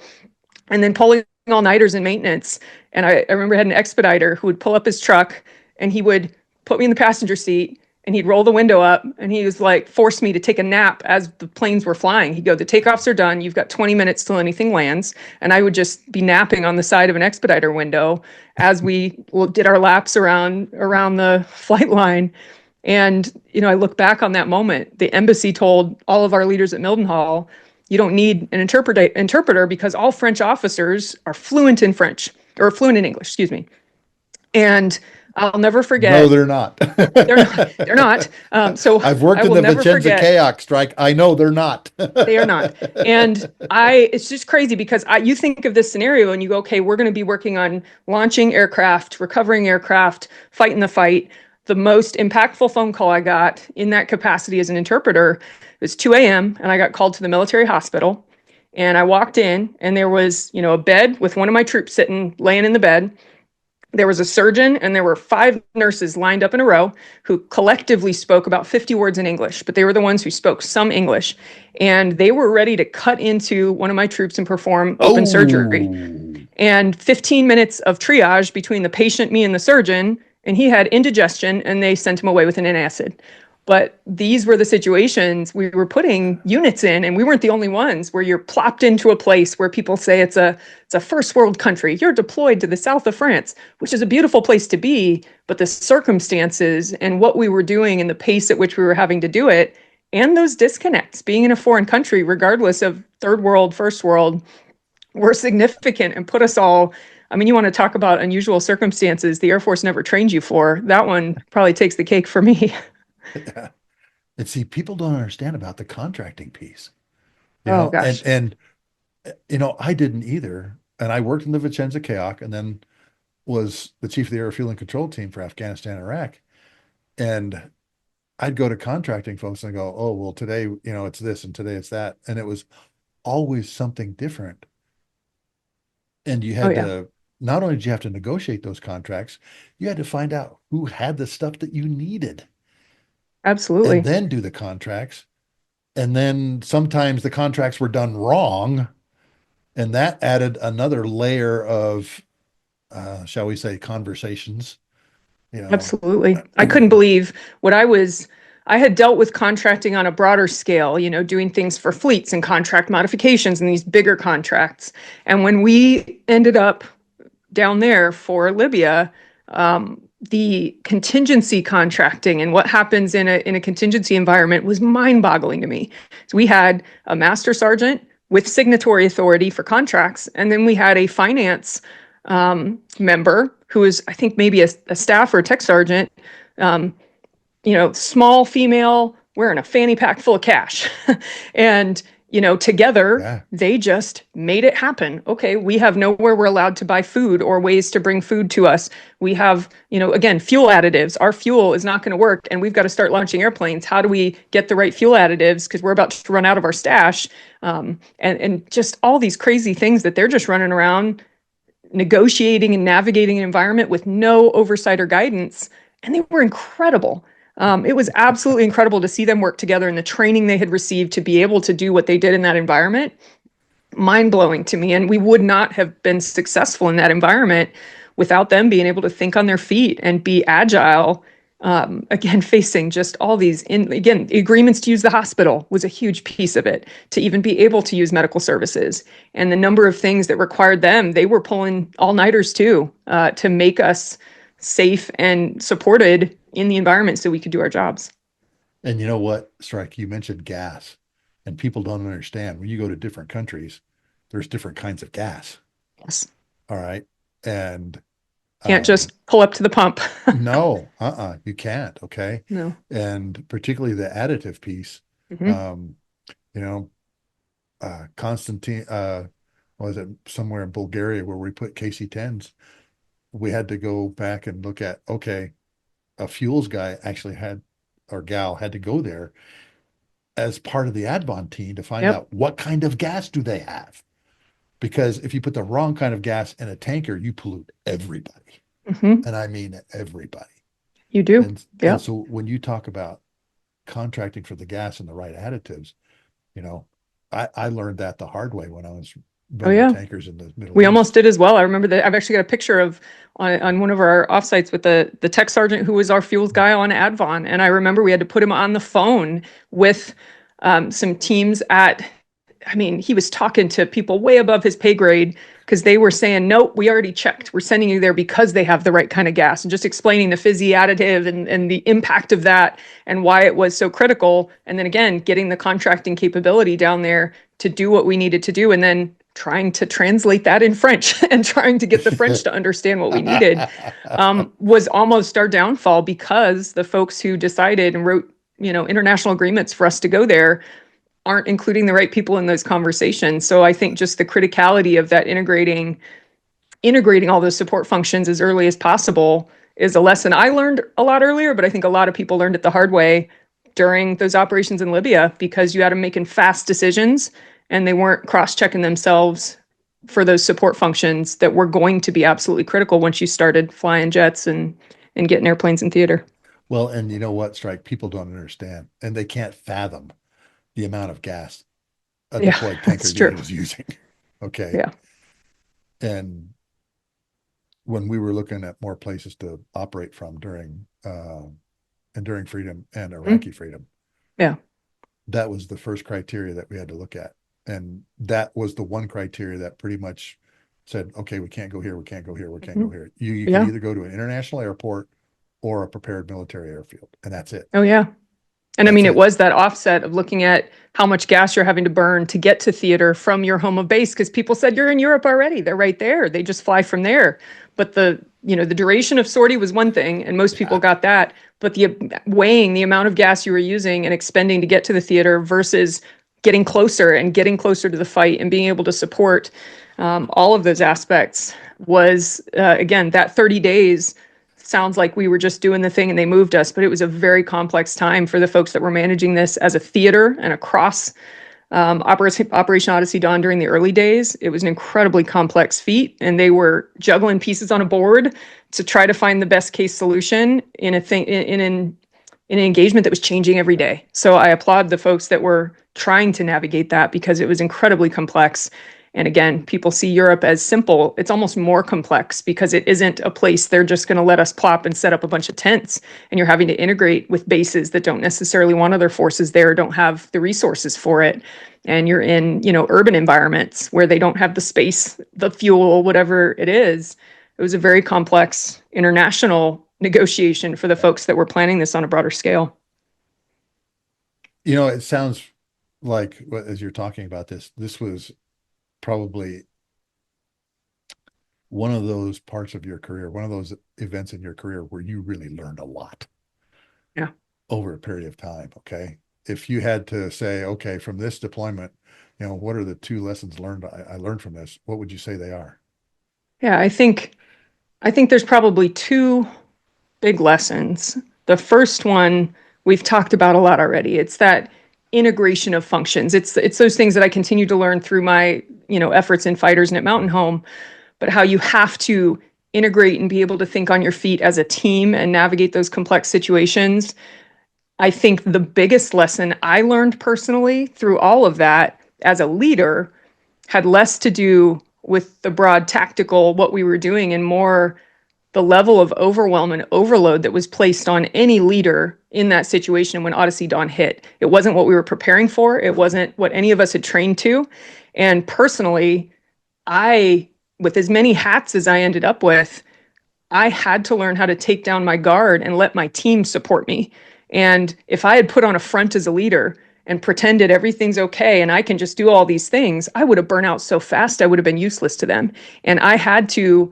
and then pulling all-nighters in maintenance. And I remember I had an expediter who would pull up his truck and he would put me in the passenger seat and he'd roll the window up and he was like, force me to take a nap as the planes were flying. He'd go, the takeoffs are done. You've got 20 minutes till anything lands. And I would just be napping on the side of an expediter window as we did our laps around the flight line. And, I look back on that moment. The embassy told all of our leaders at Mildenhall, you don't need an interpreter because all French officers are fluent in French, or fluent in English, excuse me. And I'll never forget. No, they're not. They're not. So I've worked in the Vicenza CAOC strike. I know they're not. They are not. And it's just crazy because you think of this scenario and you go, okay, we're going to be working on launching aircraft, recovering aircraft, fighting the fight. The most impactful phone call I got in that capacity as an interpreter, it was 2 a.m. and I got called to the military hospital. And I walked in and there was, a bed with one of my troops laying in the bed. There was a surgeon and there were 5 nurses lined up in a row who collectively spoke about 50 words in English, but they were the ones who spoke some English. And they were ready to cut into one of my troops and perform open surgery. And 15 minutes of triage between the patient, me, and the surgeon, and he had indigestion, and they sent him away with an antacid. But these were the situations we were putting units in, and we weren't the only ones, where you're plopped into a place where people say it's a first world country. You're deployed to the south of France, which is a beautiful place to be, but the circumstances and what we were doing and the pace at which we were having to do it, and those disconnects, being in a foreign country, regardless of third world, first world, were significant and put us all. I mean, you want to talk about unusual circumstances the Air Force never trained you for. That one probably takes the cake for me. Yeah. And see, people don't understand about the contracting piece. Oh, gosh. And I didn't either. And I worked in the Vicenza CAOC and then was the chief of the air fuel and control team for Afghanistan, Iraq. And I'd go to contracting folks and go, oh, well, today, it's this and today it's that. And it was always something different. And you had to, not only did you have to negotiate those contracts, you had to find out who had the stuff that you needed. Absolutely. And then do the contracts. And then sometimes the contracts were done wrong. And that added another layer of, shall we say, conversations. Absolutely. I couldn't believe I had dealt with contracting on a broader scale, doing things for fleets and contract modifications and these bigger contracts. And when we ended up down there for Libya, the contingency contracting and what happens in a contingency environment was mind-boggling to me. So we had a master sergeant with signatory authority for contracts, and then we had a finance member who was, I think, maybe a staff or a tech sergeant, small female wearing a fanny pack full of cash. And together, they just made it happen. Okay, we have nowhere we're allowed to buy food or ways to bring food to us. We have, again, fuel additives. Our fuel is not going to work, and we've got to start launching airplanes. How do we get the right fuel additives? Because we're about to run out of our stash. And just all these crazy things that they're just running around negotiating and navigating an environment with no oversight or guidance. And they were incredible. It was absolutely incredible to see them work together and the training they had received to be able to do what they did in that environment. Mind-blowing to me. And we would not have been successful in that environment without them being able to think on their feet and be agile. Again, facing just all these, agreements to use the hospital was a huge piece of it, to even be able to use medical services. And the number of things that required them, they were pulling all-nighters too, to make us safe and supported in the environment so we could do our jobs. And you know what, Strike, you mentioned gas, and people don't understand when you go to different countries, there's different kinds of gas. Yes. All right. And can't just pull up to the pump. No, you can't. Okay. No. And particularly the additive piece, Constantine, was it somewhere in Bulgaria where we put KC-10s? We had to go back and look at, okay, a fuels guy actually gal had to go there as part of the Advon team to find out what kind of gas do they have. Because if you put the wrong kind of gas in a tanker, you pollute everybody. And I mean everybody. You do. And so when you talk about contracting for the gas and the right additives, I learned that the hard way when I was running tankers in the Middle We East. almost did as well. I remember that. I've actually got a picture of on one of our offsites with the tech sergeant who was our fuels guy on Advon. And I remember we had to put him on the phone with some teams he was talking to people way above his pay grade because they were saying, nope, we already checked. We're sending you there because they have the right kind of gas, and just explaining the fizzy additive and the impact of that and why it was so critical. And then again, getting the contracting capability down there to do what we needed to do. And then trying to translate that in French and trying to get the French to understand what we needed was almost our downfall, because the folks who decided and wrote, international agreements for us to go there aren't including the right people in those conversations. So I think just the criticality of that integrating all those support functions as early as possible is a lesson I learned a lot earlier, but I think a lot of people learned it the hard way during those operations in Libya, because you had them making fast decisions and they weren't cross-checking themselves for those support functions that were going to be absolutely critical once you started flying jets and getting airplanes in theater. Well, and you know what, Strike? People don't understand, and they can't fathom the amount of gas a Yeah, deployed tanker that's true. unit is using. Okay. Yeah. And when we were looking at more places to operate from during Enduring Freedom and Iraqi Freedom, Yeah. that was the first criteria that we had to look at. And that was the one criteria that pretty much said, okay, we can't go here, we can't go here, we can't go here. You Yeah. can either go to an international airport or a prepared military airfield, and that's it. Oh, yeah. And I That's mean, it. it was that offset of looking at how much gas you're having to burn to get to theater from your home of base, because people said you're in Europe already. They're right there. They just fly from there. But the duration of sortie was one thing, and most people got that. But the weighing the amount of gas you were using and expending to get to the theater versus getting closer to the fight and being able to support all of those aspects was, again, that 30 days sounds like we were just doing the thing and they moved us, but it was a very complex time for the folks that were managing this as a theater and across Operation Odyssey Dawn during the early days. It was an incredibly complex feat, and they were juggling pieces on a board to try to find the best case solution in an engagement that was changing every day. So I applaud the folks that were trying to navigate that, because it was incredibly complex. And again, people see Europe as simple. It's almost more complex because it isn't a place they're just going to let us plop and set up a bunch of tents. And you're having to integrate with bases that don't necessarily want other forces there, don't have the resources for it. And you're in, urban environments where they don't have the space, the fuel, whatever it is. It was a very complex international negotiation for the folks that were planning this on a broader scale. It sounds like, as you're talking about this was probably one of those parts of your career, one of those events in your career where you really learned a lot. Yeah. Over a period of time. Okay. If you had to say, okay, from this deployment, what are the 2 lessons learned I learned from this? What would you say they are? Yeah, I think there's probably 2 big lessons. The first one we've talked about a lot already. It's that integration of functions. It's those things that I continue to learn through my, efforts in Fighters and at Mountain Home, but how you have to integrate and be able to think on your feet as a team and navigate those complex situations. I think the biggest lesson I learned personally through all of that as a leader had less to do with the broad tactical, what we were doing, and more the level of overwhelm and overload that was placed on any leader in that situation when Odyssey Dawn hit. It wasn't what we were preparing for. It wasn't what any of us had trained to. And personally, with as many hats as I ended up with, I had to learn how to take down my guard and let my team support me. And if I had put on a front as a leader and pretended everything's okay and I can just do all these things, I would have burnt out so fast, I would have been useless to them. And I had to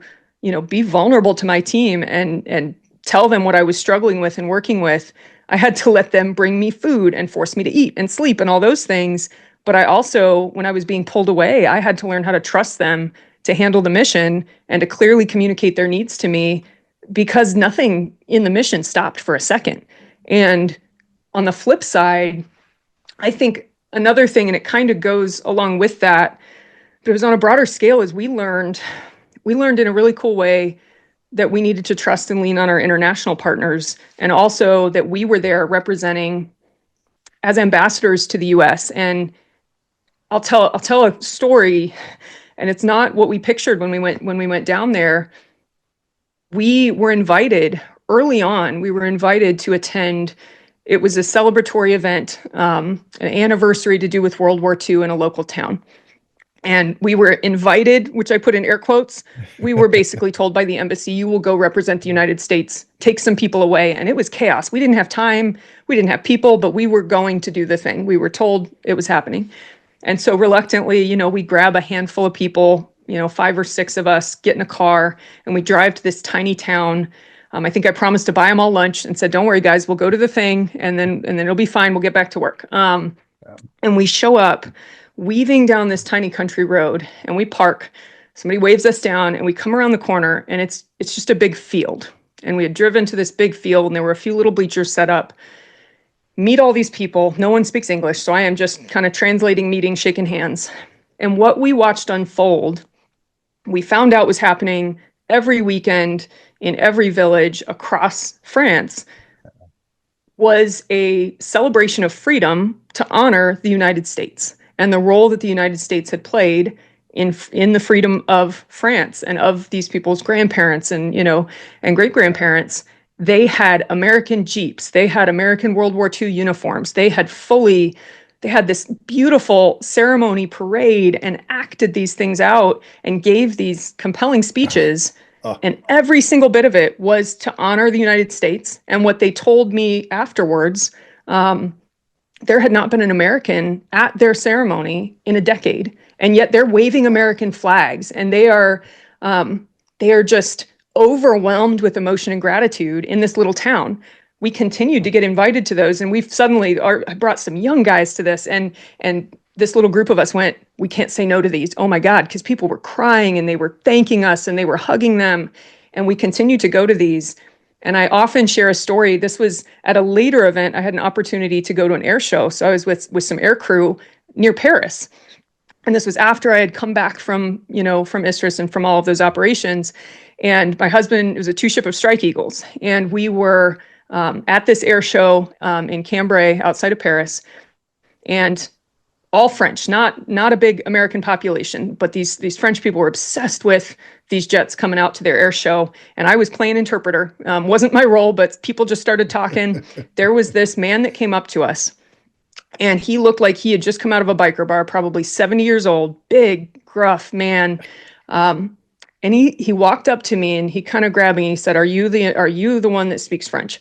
be vulnerable to my team and tell them what I was struggling with and working with. I had to let them bring me food and force me to eat and sleep and all those things. But I also, when I was being pulled away, I had to learn how to trust them to handle the mission and to clearly communicate their needs to me, because nothing in the mission stopped for a second. And on the flip side, I think another thing, and it kind of goes along with that, but it was on a broader scale, is we learned in a really cool way that we needed to trust and lean on our international partners, and also that we were there representing as ambassadors to the US. And I'll tell a story, and it's not what we pictured when we went down there. We were invited early on. We were invited to attend. It was a celebratory event, an anniversary to do with World War II in a local town. And we were invited, which I put in air quotes. We were basically told by the embassy, you will go represent the United States, take some people away. And it was chaos. We didn't have time. We didn't have people, but we were going to do the thing. We were told it was happening. And so reluctantly, we grab a handful of people, 5 or 6 of us, get in a car, and we drive to this tiny town. I think I promised to buy them all lunch and said, don't worry, guys, we'll go to the thing and then it'll be fine. We'll get back to work. And we show up weaving down this tiny country road, and we park. Somebody waves us down, and we come around the corner, and it's just a big field. And we had driven to this big field, and there were a few little bleachers set up. Meet all these people. No one speaks English, so I am just kind of translating, meeting, shaking hands. And what we watched unfold we found out was happening every weekend in every village across France, was a celebration of freedom to honor the United States and the role that the United States had played in the freedom of France and of these people's grandparents and, and great grandparents. They had American Jeeps. They had American World War II uniforms. They had this beautiful ceremony parade and acted these things out and gave these compelling speeches. And every single bit of it was to honor the United States. And what they told me afterwards, there had not been an American at their ceremony in a decade. And yet they're waving American flags, and they are just overwhelmed with emotion and gratitude in this little town. We continued to get invited to those, and we've suddenly I brought some young guys to this, and this little group of us went, we can't say no to these. Oh my God, because people were crying and they were thanking us and they were hugging them. And we continued to go to these. And I often share a story. This was at a later event. I had an opportunity to go to an air show. So I was with some air crew near Paris. And this was after I had come back from Istris and from all of those operations. And my husband, it was a 2-ship of Strike Eagles. And we were at this air show in Cambrai outside of Paris. And all French, not a big American population, but these French people were obsessed with these jets coming out to their air show. And I was playing interpreter. Wasn't my role, but people just started talking. There was this man that came up to us, and he looked like he had just come out of a biker bar, probably 70 years old, big, gruff man. And he walked up to me and he kind of grabbed me and he said, are you the one that speaks French?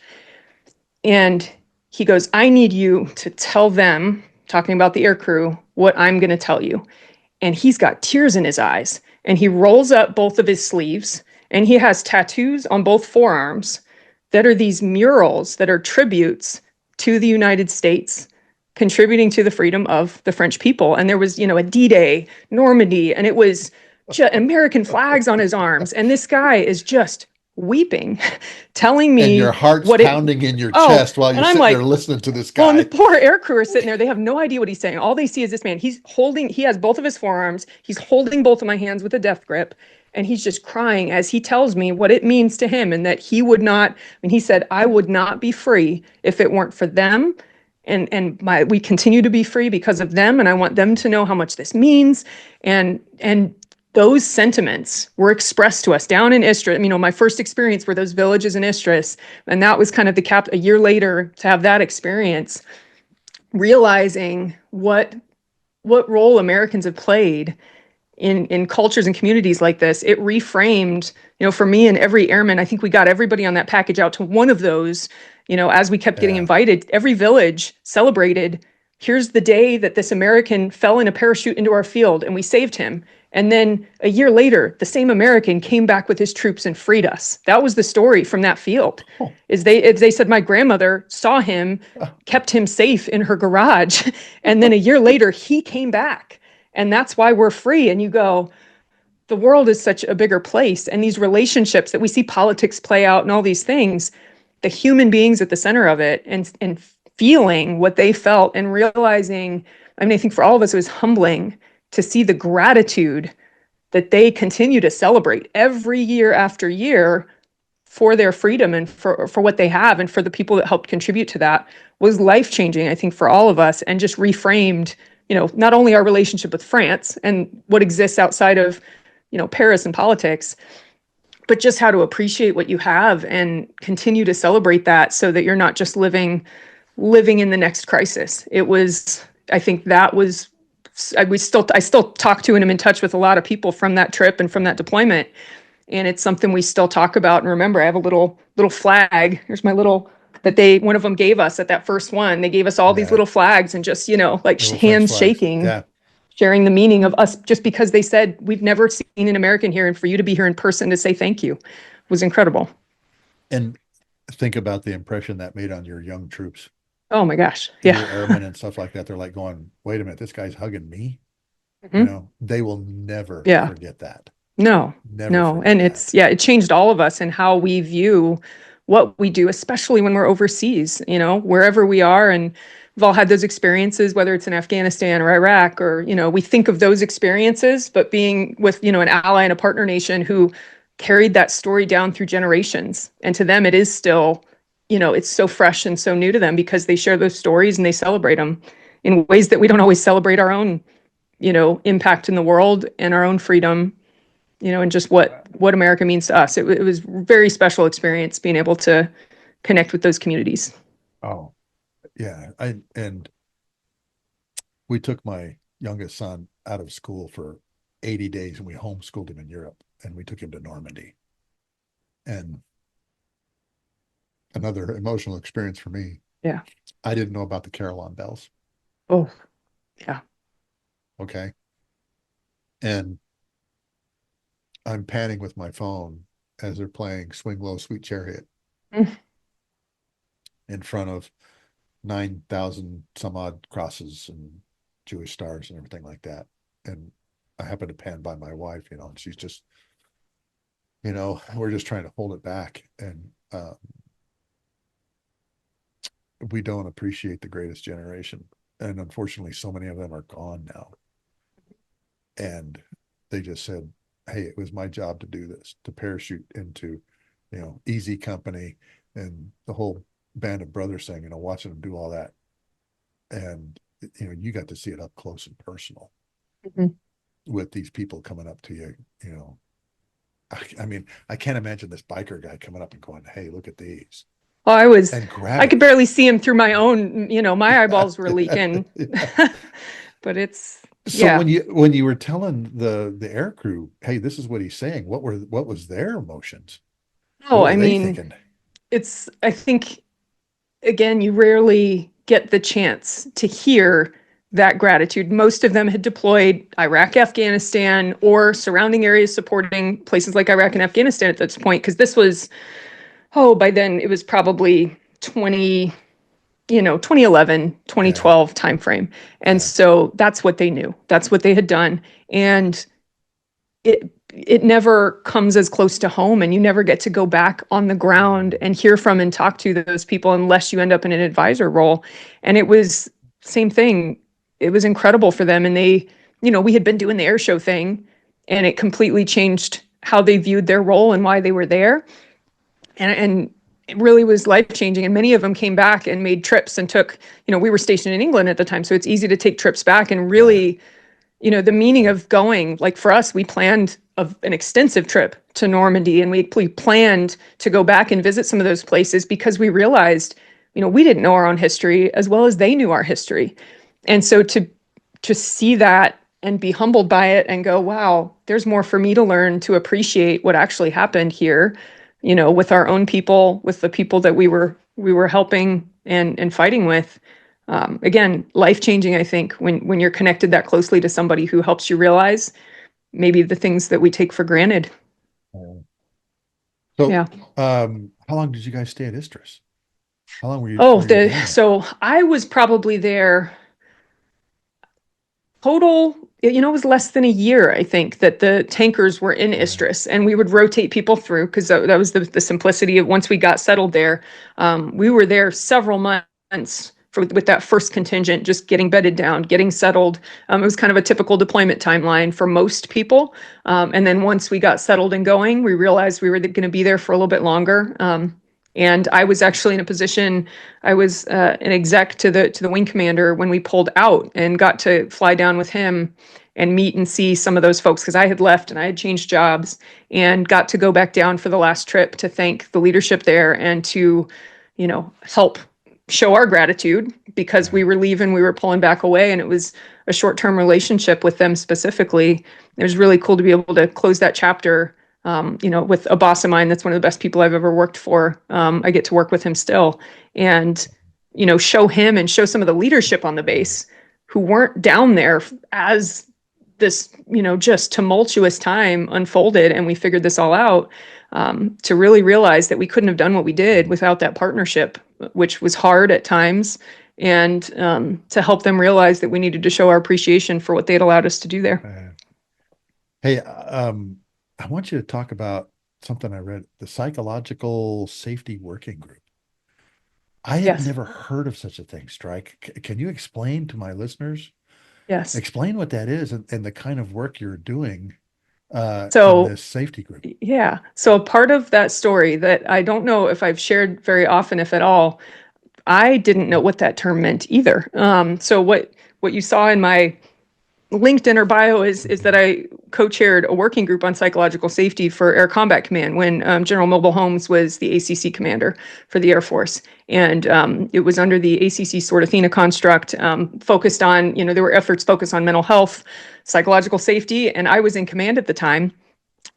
And he goes, I need you to tell them, talking about the air crew, what I'm going to tell you. And he's got tears in his eyes, and he rolls up both of his sleeves, and he has tattoos on both forearms that are these murals that are tributes to the United States, contributing to the freedom of the French people. And there was, a D-Day, Normandy, and it was American flags on his arms. And this guy is just weeping, telling me, and your heart's pounding in your chest while you're sitting there listening to this guy. Well, and the poor air crew are sitting there. They have no idea what he's saying. All they see is this man. He has both of his forearms. He's holding both of my hands with a death grip. And he's just crying as he tells me what it means to him, and that he would not, he said, I would not be free if it weren't for them. And we continue to be free because of them. And I want them to know how much this means. And those sentiments were expressed to us down in Istris. My first experience were those villages in Istris, and that was kind of a year later to have that experience, realizing what role Americans have played in cultures and communities like this. It reframed, for me and every airman. I think we got everybody on that package out to one of those, as we kept getting invited. Every village celebrated, here's the day that this American fell in a parachute into our field and we saved him. And then a year later, the same American came back with his troops and freed us. That was the story from that field. Is they said my grandmother saw him, kept him safe in her garage, and then a year later he came back, and that's why we're free. And you go, the world is such a bigger place, and these relationships that we see politics play out and all these things, the human beings at the center of it, and feeling what they felt and realizing. I think for all of us it was humbling to see the gratitude that they continue to celebrate every year after year for their freedom and for what they have and for the people that helped contribute to that, was life-changing, I think, for all of us, and just reframed, not only our relationship with France and what exists outside of, Paris and politics, but just how to appreciate what you have and continue to celebrate that, so that you're not just living in the next crisis. I think that was, I still talk to and am in touch with a lot of people from that trip and from that deployment. And it's something we still talk about and remember. I have a little flag. Here's my little, that one of them gave us at that first one. They gave us all these little flags, and just, hands shaking, sharing the meaning of us, just because they said, we've never seen an American here. And for you to be here in person to say thank you was incredible. And think about the impression that made on your young troops. Oh my gosh. Yeah. Your airmen and stuff like that. They're like going, wait a minute, this guy's hugging me. Mm-hmm. They will never forget that. No. And it changed all of us and how we view what we do, especially when we're overseas, wherever we are. And we've all had those experiences, whether it's in Afghanistan or Iraq, or, we think of those experiences, but being with, an ally and a partner nation who carried that story down through generations. And to them, it is still, it's so fresh and so new to them because they share those stories and they celebrate them in ways that we don't always celebrate our own, impact in the world and our own freedom, and just what America means to us. It was a very special experience being able to connect with those communities. Oh, yeah. And we took my youngest son out of school for 80 days and we homeschooled him in Europe, and we took him to Normandy. And another emotional experience for me. Yeah. I didn't know about the Carillon bells. Oh, yeah. Okay. And I'm panning with my phone as they're playing Swing Low, Sweet Chariot in front of 9,000 some odd crosses and Jewish stars and everything like that. And I happen to pan by my wife, and she's just, we're just trying to hold it back. And we don't appreciate the greatest generation. And unfortunately, so many of them are gone now. And they just said, hey, it was my job to do this, to parachute into, Easy Company and the whole band of brothers saying, watching them do all that. And, you got to see it up close and personal with these people coming up to you, I mean, I can't imagine this biker guy coming up and going, hey, look at these. Well, And I could barely see him through my own, my eyeballs were leaking. But it's, so yeah. when you were telling the air crew, hey, this is what he's saying, what was their emotions? Oh, I mean, I think, again, you rarely get the chance to hear that gratitude. Most of them had deployed Iraq, Afghanistan, or surrounding areas supporting places like Iraq and Afghanistan at this point, because this was, by then it was probably 2011, 2012 timeframe. And so that's what they knew. That's what they had done. And it never comes as close to home, and you never get to go back on the ground and hear from and talk to those people unless you end up in an advisor role. And it was same thing. It was incredible for them. And they, we had been doing the air show thing, and it completely changed how they viewed their role and why they were there. And it really was life-changing. And many of them came back and made trips and took, we were stationed in England at the time, so it's easy to take trips back and really, the meaning of going, like for us, we planned an extensive trip to Normandy, and we planned to go back and visit some of those places because we realized, we didn't know our own history as well as they knew our history. And so to see that and be humbled by it and go, wow, there's more for me to learn to appreciate what actually happened here, with our own people, with the people that we were helping and fighting with. Again, life-changing, I think, when you're connected that closely to somebody who helps you realize maybe the things that we take for granted. So, yeah. How long did you guys stay at Istris? How long were you? So I was probably there total, it was less than a year, I think, that the tankers were in Istris, and we would rotate people through because that was the simplicity of once we got settled there. We were there several months with that first contingent, just getting bedded down, getting settled. It was kind of a typical deployment timeline for most people. And then once we got settled and going, we realized we were going to be there for a little bit longer. And I was actually in a position, I was an exec to the wing commander when we pulled out, and got to fly down with him and meet and see some of those folks because I had left and I had changed jobs, and got to go back down for the last trip to thank the leadership there and to, help show our gratitude because we were leaving, we were pulling back away, and it was a short-term relationship with them specifically. It was really cool to be able to close that chapter, with a boss of mine that's one of the best people I've ever worked for. I get to work with him still, and, show him and show some of the leadership on the base who weren't down there as this, just tumultuous time unfolded and we figured this all out, to really realize that we couldn't have done what we did without that partnership, which was hard at times, and to help them realize that we needed to show our appreciation for what they had allowed us to do there. Hey, I want you to talk about something I read, the Psychological Safety Working Group. I had Yes. never heard of such a thing, Strike. Can you explain to my listeners, Yes. explain what that is and the kind of work you're doing in So this safety group? yeah. So a part of that story that I don't know if I've shared very often, if at all, I didn't know what that term meant either. So what you saw in my LinkedIn or bio is that I co-chaired a working group on psychological safety for Air Combat Command when General Mobile Holmes was the ACC commander for the Air Force, and it was under the ACC Sword Athena construct, focused on, there were efforts focused on mental health, psychological safety, and I was in command at the time.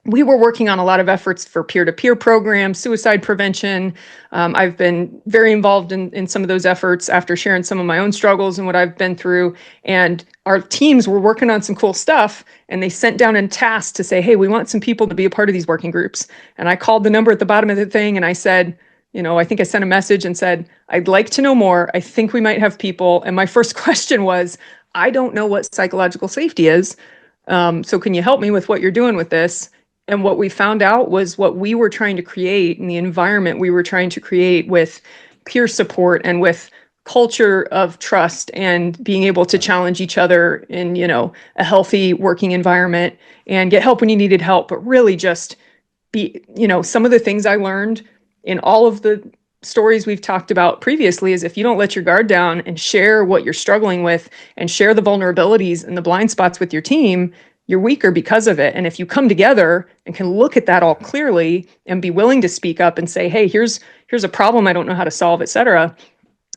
We were working on a lot of efforts for peer-to-peer programs, suicide prevention. I've been very involved in some of those efforts after sharing some of my own struggles and what I've been through. And our teams were working on some cool stuff, and they sent down a task to say, hey, we want some people to be a part of these working groups. And I called the number at the bottom of the thing, and I said, I think I sent a message and said, I'd like to know more. I think we might have people. And my first question was, I don't know what psychological safety is. So can you help me with what you're doing with this? And what we found out was what we were trying to create and the environment we were trying to create with peer support and with culture of trust and being able to challenge each other in, a healthy working environment and get help when you needed help, but really just be, some of the things I learned in all of the stories we've talked about previously is if you don't let your guard down and share what you're struggling with and share the vulnerabilities and the blind spots with your team, you're weaker because of it. And if you come together and can look at that all clearly and be willing to speak up and say, hey, here's a problem I don't know how to solve, et cetera.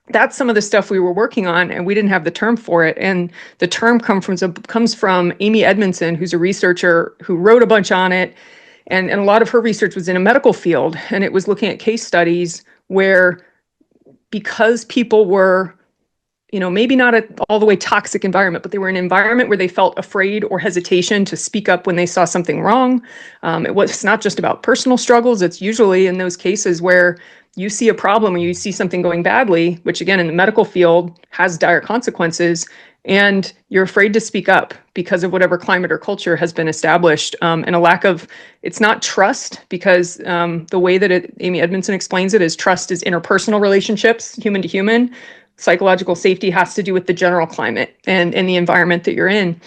That's some of the stuff we were working on, and we didn't have the term for it. And the term comes from Amy Edmondson, who's a researcher who wrote a bunch on it. And a lot of her research was in a medical field, and it was looking at case studies where, because people were, maybe not all the way toxic environment, but they were in an environment where they felt afraid or hesitation to speak up when they saw something wrong. It's not just about personal struggles. It's usually in those cases where you see a problem or you see something going badly, which again, in the medical field has dire consequences, and you're afraid to speak up because of whatever climate or culture has been established, and a lack of, it's not trust, because the way that Amy Edmondson explains it is trust is interpersonal relationships, human to human. Psychological safety has to do with the general climate and the environment that you're in.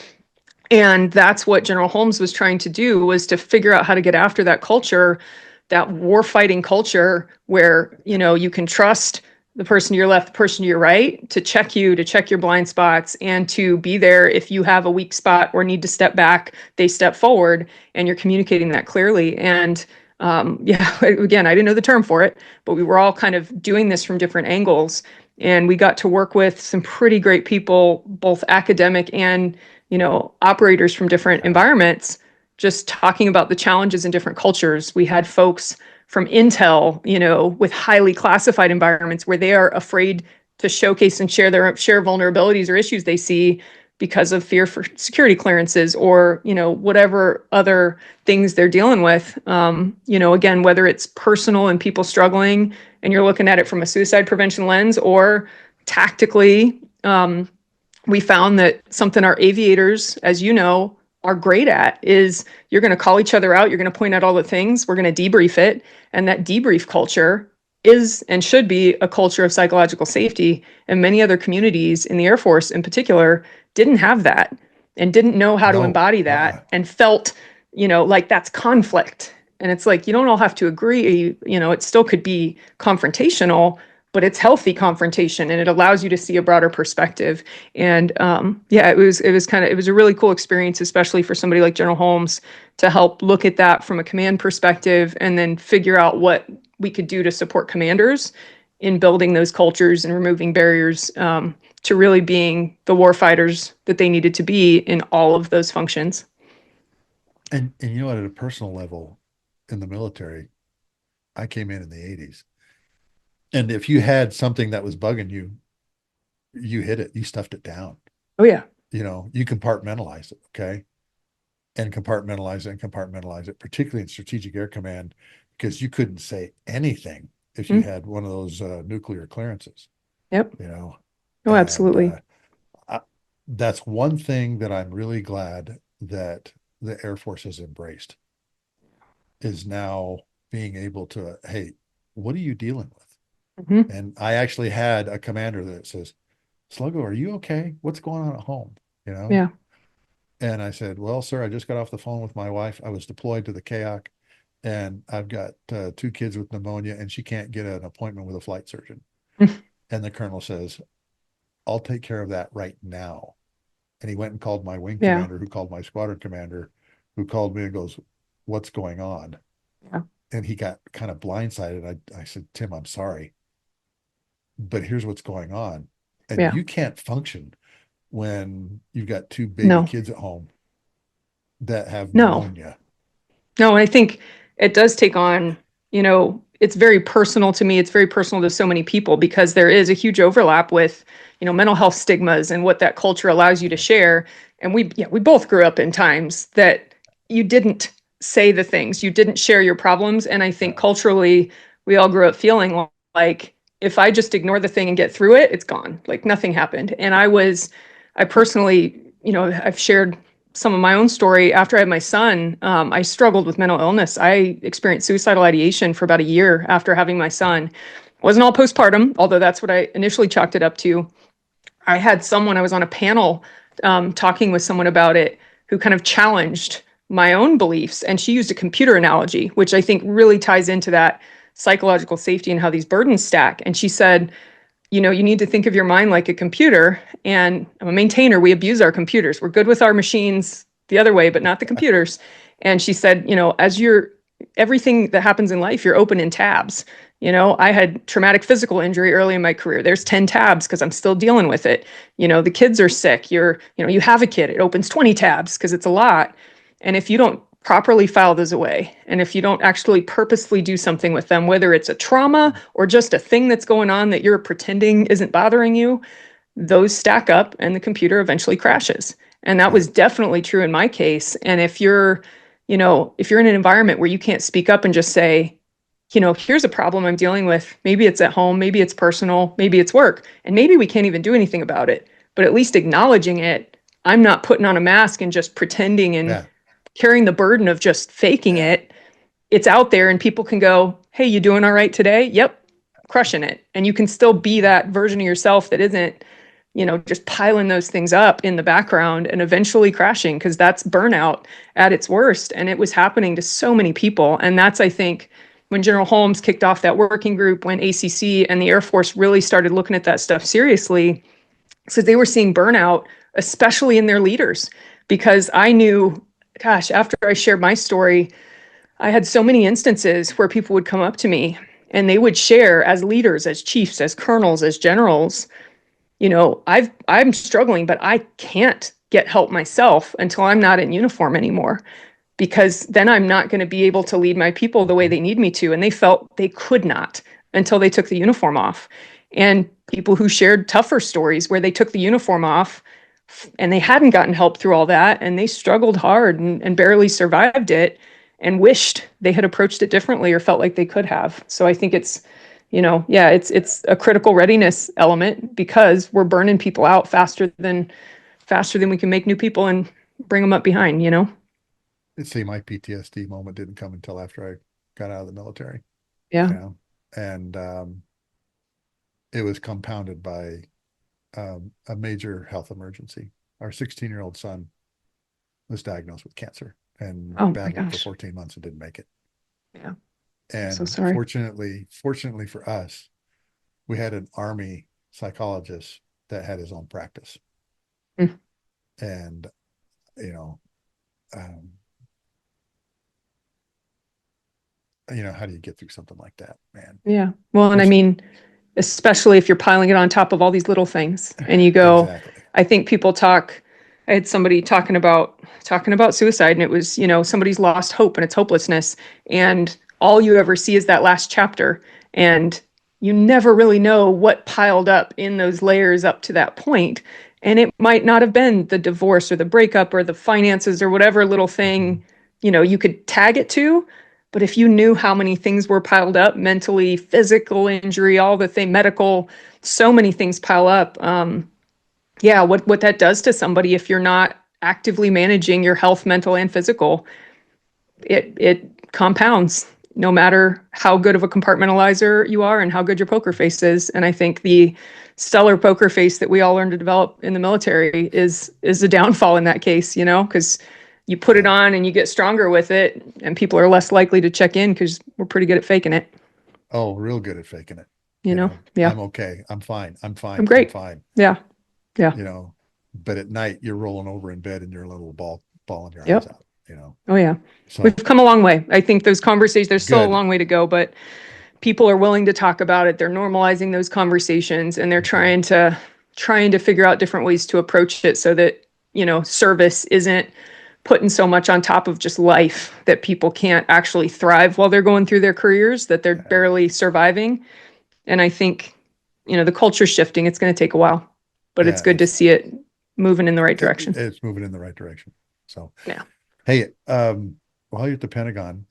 And that's what General Holmes was trying to do, was to figure out how to get after that culture, that war fighting culture where, you can trust the person to your left, the person to your right, to check your blind spots, and to be there if you have a weak spot or need to step back, they step forward, and you're communicating that clearly. And again, I didn't know the term for it, but we were all kind of doing this from different angles. And we got to work with some pretty great people, both academic and, operators from different environments, just talking about the challenges in different cultures. We had folks from Intel, with highly classified environments where they are afraid to showcase and share vulnerabilities or issues they see because of fear for security clearances or, whatever other things they're dealing with. Again, whether it's personal and people struggling and you're looking at it from a suicide prevention lens, or tactically, we found that something our aviators, as you know, are great at is you're going to call each other out. You're going to point out all the things. We're going to debrief it. And that debrief culture is and should be a culture of psychological safety. And many other communities in the Air Force in particular didn't have that and didn't know how to No. embody that, and felt, like that's conflict. And it's like, you don't all have to agree, it still could be confrontational, but it's healthy confrontation, and it allows you to see a broader perspective. And it was a really cool experience, especially for somebody like General Holmes, to help look at that from a command perspective and then figure out what we could do to support commanders in building those cultures and removing barriers, to really being the war fighters that they needed to be in all of those functions. And at a personal level in the military, I came in the 80s. And if you had something that was bugging you, you hid it, you stuffed it down. Oh yeah. You compartmentalize it, okay? And compartmentalize it, particularly in Strategic Air Command, because you couldn't say anything if you had one of those nuclear clearances. Yep. Oh, and, absolutely. That's one thing that I'm really glad that the Air Force has embraced, is now being able to, hey, what are you dealing with? Mhm. And I actually had a commander that says, Sluggo, are you okay? What's going on at home? You know? Yeah. And I said, well, sir, I just got off the phone with my wife. I was deployed to the KAOK and I've got two kids with pneumonia and she can't get an appointment with a flight surgeon. And the colonel says, I'll take care of that right now. And he went and called my wing Yeah. commander, who called my squadron commander, who called me and goes, what's going on? Yeah. And he got kind of blindsided. I said, Tim, I'm sorry, but here's what's going on. And Yeah. you can't function when you've got two baby No. kids at home that have No. pneumonia. No, I think it does take on, it's very personal to me. It's very personal to so many people because there is a huge overlap with, mental health stigmas and what that culture allows you to share. And we both grew up in times that you didn't say the things, you didn't share your problems. And I think culturally, we all grew up feeling like if I just ignore the thing and get through it, it's gone. Like nothing happened. And I personally, I've shared some of my own story. After I had my son, I struggled with mental illness. I experienced suicidal ideation for about a year after having my son. It wasn't all postpartum, although that's what I initially chalked it up to. I was on a panel talking with someone about it who kind of challenged my own beliefs. And she used a computer analogy, which I think really ties into that psychological safety and how these burdens stack. And she said, you need to think of your mind like a computer. And I'm a maintainer. We abuse our computers. We're good with our machines the other way, but not the computers. And she said, everything that happens in life, you're open in tabs. I had traumatic physical injury early in my career. There's 10 tabs because I'm still dealing with it. The kids are sick. You have a kid. It opens 20 tabs because it's a lot. And if you don't properly file those away, and if you don't actually purposely do something with them, whether it's a trauma or just a thing that's going on that you're pretending isn't bothering you, those stack up and the computer eventually crashes. And that was definitely true in my case. And if you're in an environment where you can't speak up and just say, here's a problem I'm dealing with, maybe it's at home, maybe it's personal, maybe it's work, and maybe we can't even do anything about it, but at least acknowledging it, I'm not putting on a mask and just pretending and carrying the burden of just faking it. It's out there and people can go, hey, you doing all right today? Yep, crushing it. And you can still be that version of yourself that isn't, just piling those things up in the background and eventually crashing, because that's burnout at its worst. And it was happening to so many people. And that's, I think, when General Holmes kicked off that working group, when ACC and the Air Force really started looking at that stuff seriously, because they were seeing burnout, especially in their leaders. Because I knew, gosh, after I shared my story, I had so many instances where people would come up to me and they would share as leaders, as chiefs, as colonels, as generals, I'm struggling, but I can't get help myself until I'm not in uniform anymore, because then I'm not going to be able to lead my people the way they need me to. And they felt they could not until they took the uniform off. And people who shared tougher stories where they took the uniform off and they hadn't gotten help through all that, and they struggled hard and barely survived it and wished they had approached it differently or felt like they could have. So I think it's, it's a critical readiness element, because we're burning people out faster than we can make new people and bring them up behind. See, my PTSD moment didn't come until after I got out of the military. Yeah. And it was compounded by a major health emergency. Our 16-year-old son was diagnosed with cancer and battled for 14 months and didn't make it. Yeah. And so sorry. fortunately for us, we had an Army psychologist that had his own practice. And, how do you get through something like that, man? Yeah. Well, and I mean, especially if you're piling it on top of all these little things and you go, Exactly. I think I had somebody talking about suicide, and it was, somebody's lost hope and it's hopelessness. And all you ever see is that last chapter. And you never really know what piled up in those layers up to that point. And it might not have been the divorce or the breakup or the finances or whatever little thing, you could tag it to. But if you knew how many things were piled up, mentally, physical injury, all the thing, medical, so many things pile up. What that does to somebody if you're not actively managing your health, mental and physical, it compounds. no matter how good of a compartmentalizer you are and how good your poker face is. And I think the stellar poker face that we all learn to develop in the military is a downfall in that case, because you put it on and you get stronger with it, and people are less likely to check in because we're pretty good at faking it. Oh, real good at faking it. Yeah. I'm okay. I'm fine. I'm fine. I'm great. I'm fine. Yeah. But at night you're rolling over in bed and you're a little bawling your Yep. eyes out, Oh yeah. So We've come a long way. I think those conversations, there's still a Good. long way to go, but people are willing to talk about it. They're normalizing those conversations, and they're trying to figure out different ways to approach it so that, service isn't putting so much on top of just life that people can't actually thrive while they're going through their careers, that they're barely surviving. And I think, the culture's shifting. It's going to take a while, but it's good to see it moving in the right direction. It's moving in the right direction. So, yeah. Hey, while you're at the Pentagon,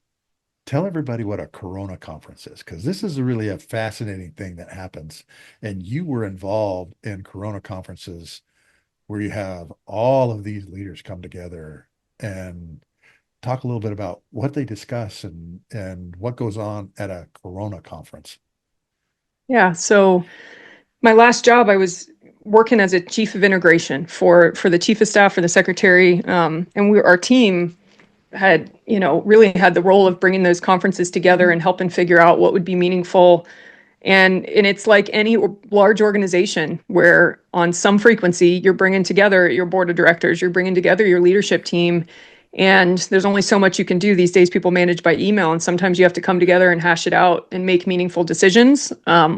tell everybody what a Corona conference is, because this is really a fascinating thing that happens. And you were involved in Corona conferences where you have all of these leaders come together and talk a little bit about what they discuss and what goes on at a Corona conference. Yeah. So my last job, I was working as a chief of integration for the chief of staff, for the secretary. And our team had, really had the role of bringing those conferences together and helping figure out what would be meaningful. And it's like any large organization where on some frequency, you're bringing together your board of directors, you're bringing together your leadership team. And there's only so much you can do these days. People manage by email, and sometimes you have to come together and hash it out and make meaningful decisions,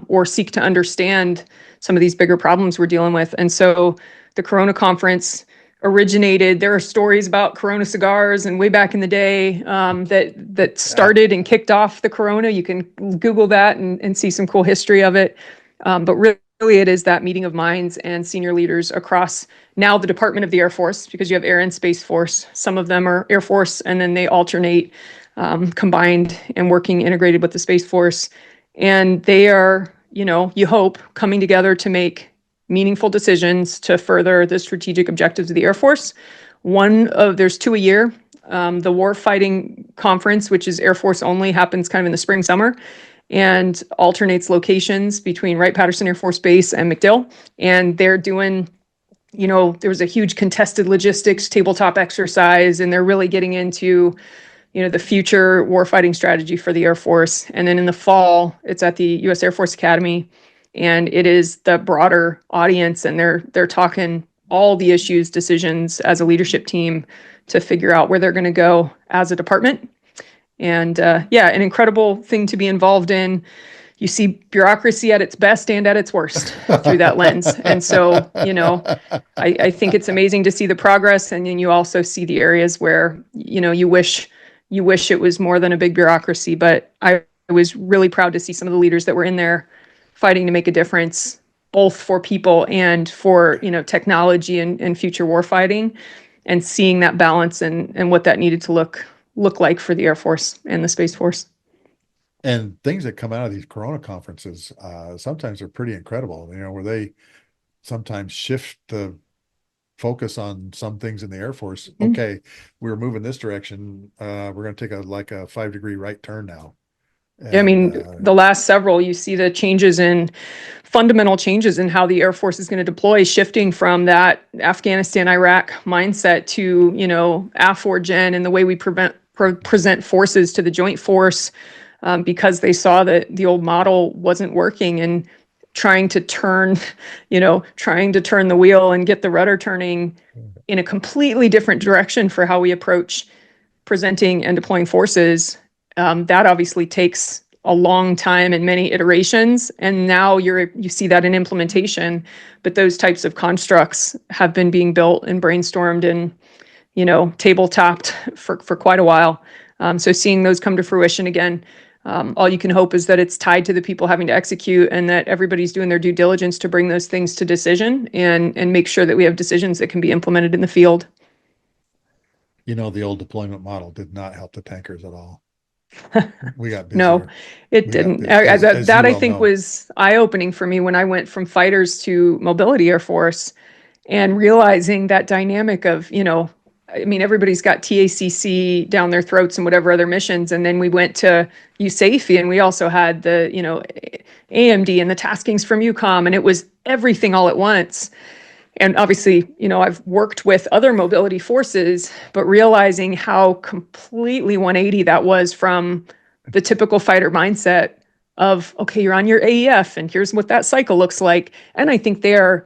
or seek to understand some of these bigger problems we're dealing with. And so the Corona conference originated. There are stories about Corona cigars and way back in the day that started and kicked off the Corona. You can Google that and see some cool history of it. But really, it is that meeting of minds and senior leaders across now the Department of the Air Force, because you have Air and Space Force. Some of them are Air Force, and then they alternate combined and working integrated with the Space Force. And they are, you hope, coming together to make meaningful decisions to further the strategic objectives of the Air Force. There's 2 a year. The Warfighting Conference, which is Air Force only, happens kind of in the spring, summer, and alternates locations between Wright-Patterson Air Force Base and MacDill. And they're doing, there was a huge contested logistics tabletop exercise, and they're really getting into, the future warfighting strategy for the Air Force. And then in the fall, it's at the U.S. Air Force Academy, and it is the broader audience, and they're talking all the issues, decisions as a leadership team to figure out where they're going to go as a department. And an incredible thing to be involved in. You see bureaucracy at its best and at its worst through that lens. And so, I think it's amazing to see the progress. And then you also see the areas where, you wish it was more than a big bureaucracy. But I was really proud to see some of the leaders that were in there fighting to make a difference, both for people and for, technology and future warfighting, and seeing that balance and what that needed to look like for the Air Force and the Space Force. And things that come out of these Corona conferences sometimes are pretty incredible, where they sometimes shift the focus on some things in the Air Force. Mm-hmm. Okay, we're moving this direction. We're going to take a 5-degree right turn now. And, the last several, you see the fundamental changes in how the Air Force is going to deploy, shifting from that Afghanistan, Iraq mindset to, AF4Gen and the way we present forces to the joint force, because they saw that the old model wasn't working, and trying to turn the wheel and get the rudder turning in a completely different direction for how we approach presenting and deploying forces. That obviously takes a long time and many iterations. And now you see that in implementation, but those types of constructs have been being built and brainstormed and, tabletopped for quite a while. So seeing those come to fruition again, all you can hope is that it's tied to the people having to execute, and that everybody's doing their due diligence to bring those things to decision and make sure that we have decisions that can be implemented in the field. The old deployment model did not help the tankers at all. We got busier. No, it didn't. That I think was eye-opening for me when I went from fighters to mobility Air Force, and realizing that dynamic of, I mean, everybody's got TACC down their throats and whatever other missions. And then we went to USAF and we also had the, AMD and the taskings from UCOM, and it was everything all at once. And obviously, I've worked with other mobility forces, but realizing how completely 180 that was from the typical fighter mindset of, okay, you're on your AEF and here's what that cycle looks like. And I think they're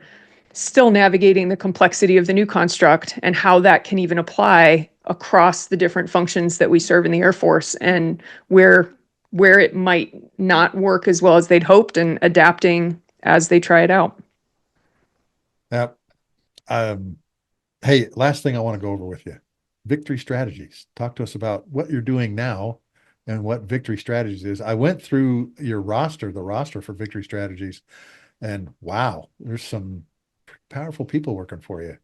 still navigating the complexity of the new construct and how that can even apply across the different functions that we serve in the Air Force, and where it might not work as well as they'd hoped, and adapting as they try it out. Yep. Hey, last thing I want to go over with you. Victory strategies. Talk to us about what you're doing now and what victory strategies is. I went through your roster, the roster for victory strategies, and wow, there's some powerful people working for you.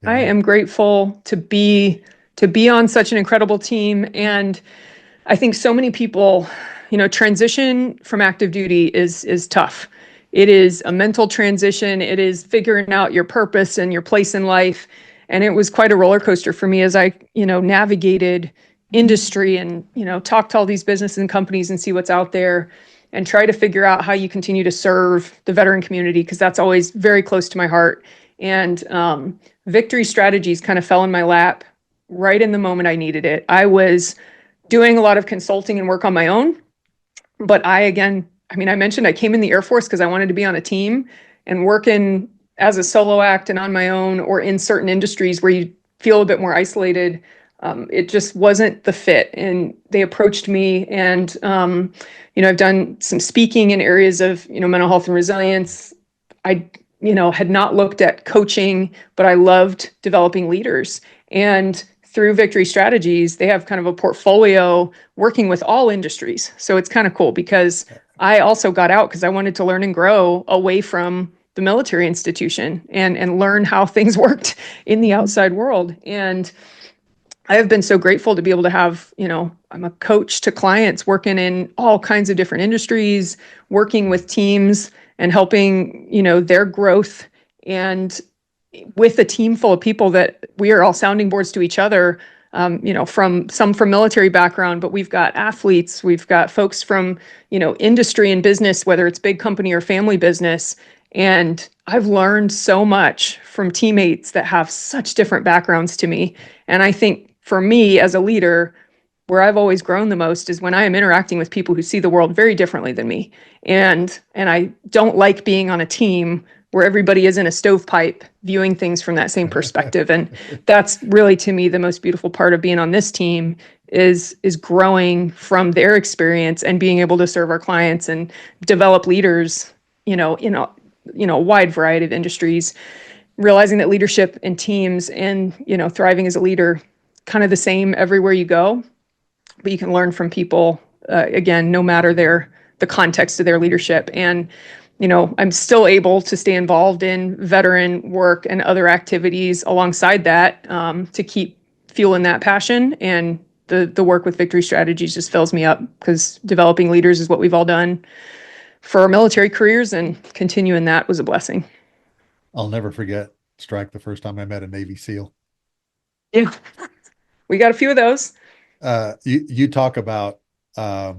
I am grateful to be on such an incredible team. And I think so many people, transition from active duty is tough. It is a mental transition. It is figuring out your purpose and your place in life. And it was quite a roller coaster for me as I, navigated industry and, talk to all these businesses and companies and see what's out there, and try to figure out how you continue to serve the veteran community, because that's always very close to my heart. And victory strategies kind of fell in my lap right in the moment I needed it. I was doing a lot of consulting and work on my own, but I mentioned I came in the Air Force because I wanted to be on a team, and working as a solo act and on my own, or in certain industries where you feel a bit more isolated, it just wasn't the fit. And they approached me, and I've done some speaking in areas of mental health and resilience. I had not looked at coaching, but I loved developing leaders. And through Victory Strategies, they have kind of a portfolio working with all industries. So it's kind of cool, because I also got out because I wanted to learn and grow away from the military institution and learn how things worked in the outside world. And I have been so grateful to be able to have, I'm a coach to clients working in all kinds of different industries, working with teams and helping, their growth, and with a team full of people that we are all sounding boards to each other, from military background, but we've got athletes, we've got folks from, industry and business, whether it's big company or family business. And I've learned so much from teammates that have such different backgrounds to me. And I think for me as a leader, where I've always grown the most is when I am interacting with people who see the world very differently than me. And I don't like being on a team where everybody is in a stovepipe viewing things from that same perspective. And that's really, to me, the most beautiful part of being on this team is growing from their experience and being able to serve our clients and develop leaders, in a wide variety of industries, realizing that leadership and teams and, thriving as a leader, kind of the same everywhere you go. But you can learn from people, again, no matter the context of their leadership. And, I'm still able to stay involved in veteran work and other activities alongside that, to keep fueling that passion. And the work with Victory Strategies just fills me up, because developing leaders is what we've all done for our military careers, and continuing that was a blessing. I'll never forget Strike, the first time I met a Navy SEAL. Yeah, we got a few of those. You talk about a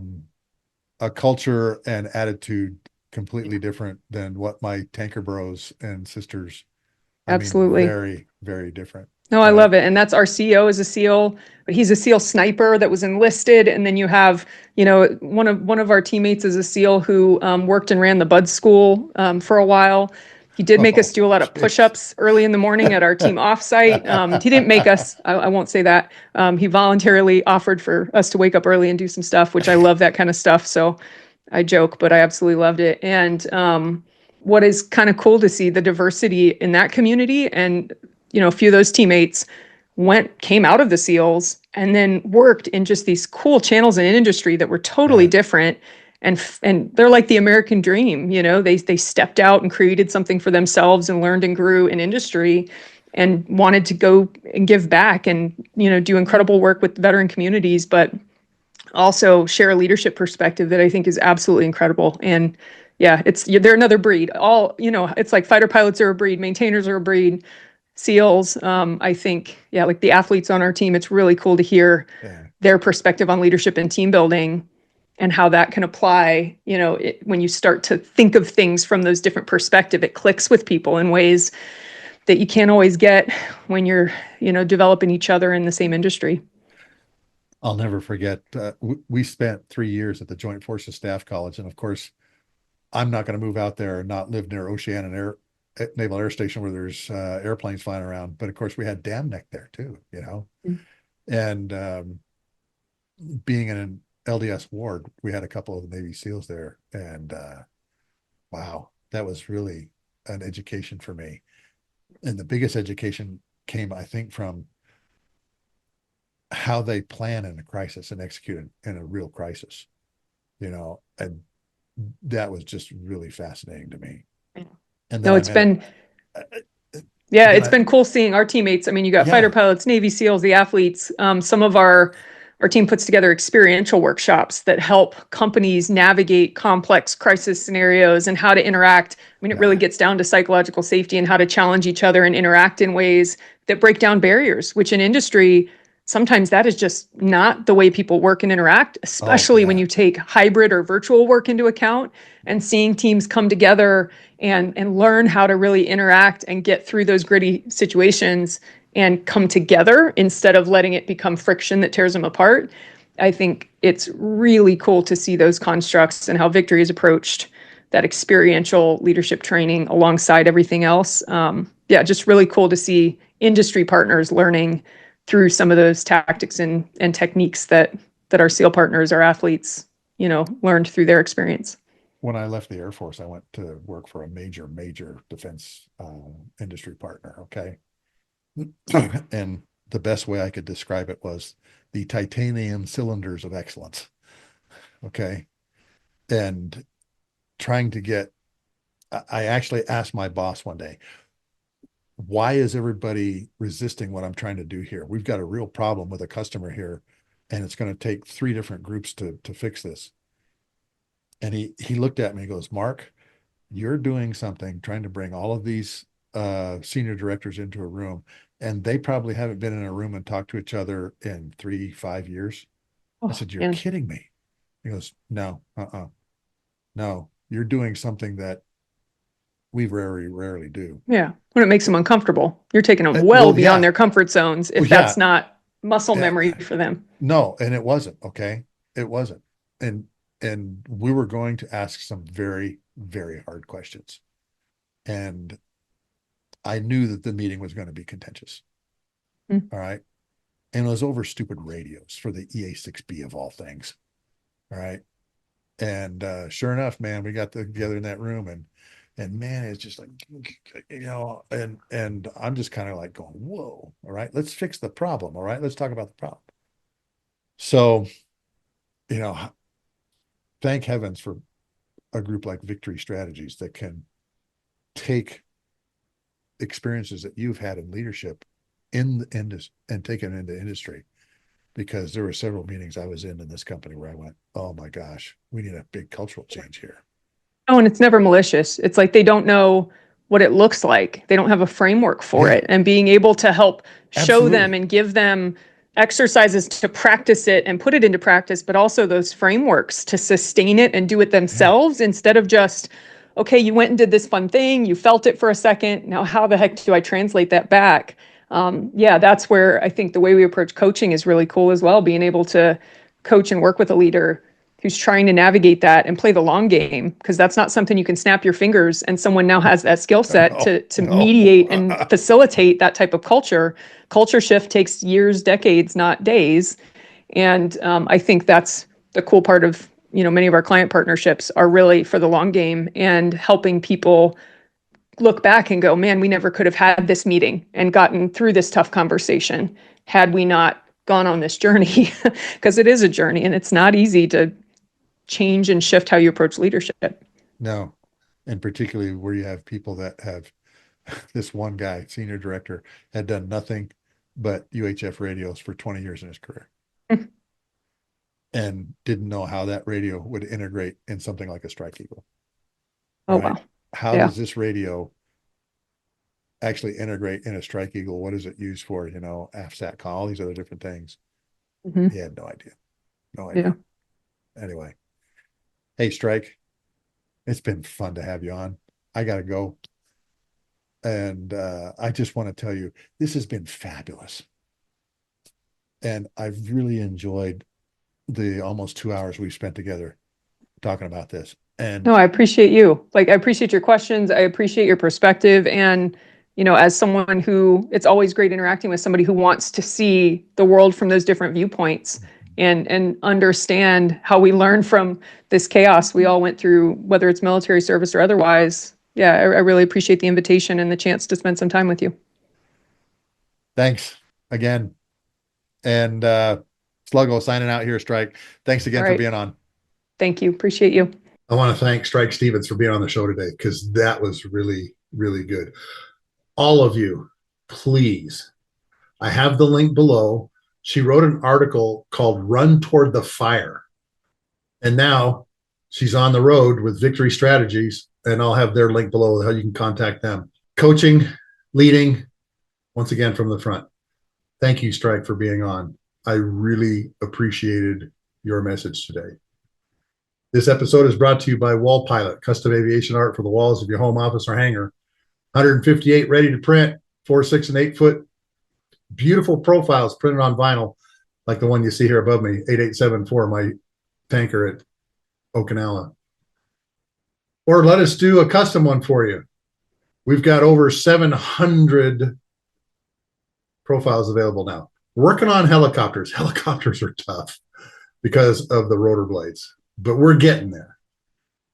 culture and attitude completely different than what my tanker bros and sisters. Absolutely. Very, very different. No, I love it. And that's our CEO is a SEAL, but he's a SEAL sniper that was enlisted. And then you have, one of our teammates is a SEAL who worked and ran the Bud School for a while. He did make us do a lot of push-ups early in the morning at our team offsite. He didn't make us, I won't say that. He voluntarily offered for us to wake up early and do some stuff, which I love that kind of stuff. So I joke, but I absolutely loved it. And what is kind of cool to see the diversity in that community. And, a few of those teammates came out of the SEALs and then worked in just these cool channels in industry that were totally different. And they're like the American dream. They stepped out and created something for themselves and learned and grew in industry and wanted to go and give back and, do incredible work with veteran communities, but also share a leadership perspective that I think is absolutely incredible. And yeah, they're another breed. It's like fighter pilots are a breed, maintainers are a breed. SEALs. I think, yeah, like the athletes on our team, it's really cool to hear their perspective on leadership and team building and how that can apply, when you start to think of things from those different perspectives, it clicks with people in ways that you can't always get when you're, developing each other in the same industry. I'll never forget, we spent 3 years at the Joint Forces Staff College. And of course, I'm not going to move out there and not live near Oceana Naval Air Station where there's airplanes flying around. But of course, we had Dam Neck there too, And being in an LDS ward, we had a couple of the Navy SEALs there. And wow, that was really an education for me. And the biggest education came, I think, from how they plan in a crisis and execute in a real crisis, and that was just really fascinating to me. And then it's been cool seeing our teammates. I mean, you got fighter pilots, Navy SEALs, the athletes. Some of our team puts together experiential workshops that help companies navigate complex crisis scenarios and how to interact. I mean, it really gets down to psychological safety and how to challenge each other and interact in ways that break down barriers, which in industry, sometimes that is just not the way people work and interact, especially when you take hybrid or virtual work into account, and seeing teams come together and learn how to really interact and get through those gritty situations and come together instead of letting it become friction that tears them apart. I think it's really cool to see those constructs and how Victory has approached that experiential leadership training alongside everything else. Just really cool to see industry partners learning through some of those tactics and techniques that our SEAL partners, our athletes, learned through their experience. When I left the Air Force, I went to work for a major defense industry partner. Okay. And the best way I could describe it was the titanium cylinders of excellence. Okay. And I actually asked my boss one day, why is everybody resisting what I'm trying to do here? We've got a real problem with a customer here, and it's going to take 3 different groups to fix this. And he looked at me and goes, Mark, you're doing something, trying to bring all of these senior directors into a room, and they probably haven't been in a room and talked to each other in 3-5 years. I said, you're kidding me. He goes, no, no, you're doing something that we rarely do. Yeah. When it makes them uncomfortable, you're taking them beyond their comfort zones if that's not muscle memory for them. No, and it wasn't. Okay. It wasn't. And we were going to ask some very, very hard questions. And I knew that the meeting was going to be contentious. All right. And it was over stupid radios for the EA6B of all things. All right. And sure enough, man, we got together in that room, and man, it's just like, and I'm just kind of like going, whoa, all right, let's fix the problem. All right, let's talk about the problem. So, thank heavens for a group like Victory Strategies that can take experiences that you've had in leadership in the industry and take it into industry. Because there were several meetings I was in this company where I went, oh my gosh, we need a big cultural change here. Oh, and it's never malicious. It's like they don't know what it looks like. They don't have a framework for it. And being able to help show them and give them exercises to practice it and put it into practice, but also those frameworks to sustain it and do it themselves instead of just, okay, you went and did this fun thing, you felt it for a second. Now, how the heck do I translate that back? That's where I think the way we approach coaching is really cool as well, being able to coach and work with a leader who's trying to navigate that and play the long game, because that's not something you can snap your fingers and someone now has that skill set to mediate and facilitate that type of culture. Culture shift takes years, decades, not days. And I think that's the cool part of, many of our client partnerships are really for the long game and helping people look back and go, man, we never could have had this meeting and gotten through this tough conversation had we not gone on this journey, because it is a journey and it's not easy to change and shift how you approach leadership. No. And particularly where you have people that have this one guy, senior director, had done nothing but UHF radios for 20 years in his career and didn't know how that radio would integrate in something like a Strike Eagle. Oh, wow. How does this radio actually integrate in a Strike Eagle. What is it used for? AFSAT call, all these other different things. Mhm. He had no idea. No Yeah. idea. Anyway, hey, Strike, it's been fun to have you on. I got to go. And I just want to tell you, this has been fabulous. And I've really enjoyed the almost 2 hours we've spent together talking about this. And No, I appreciate you. Like, I appreciate your questions. I appreciate your perspective. And, as someone who, it's always great interacting with somebody who wants to see the world from those different viewpoints and understand how we learn from this chaos we all went through, whether it's military service or otherwise. Yeah, I really appreciate the invitation and the chance to spend some time with you. thanks again. And Sluggo signing out here, Strike. Thanks again All for right. being on. Thank you. Appreciate you. I want to thank Strike Stevens for being on the show today, because that was really, really good. All of you, please, I have the link below. She wrote an article called Run Toward the Fire. And now she's on the road with Victory Strategies, and I'll have their link below how you can contact them. Coaching, leading, once again from the front. Thank you, Strike, for being on. I really appreciated your message today. This episode is brought to you by Wall Pilot, custom aviation art for the walls of your home office or hangar. 158 ready to print, 4, 6, and 8 foot. Beautiful profiles printed on vinyl, like the one you see here above me, 8874, my tanker at Okinawa. Or let us do a custom one for you. We've got over 700 profiles available now. Working on helicopters. Helicopters are tough because of the rotor blades, but we're getting there.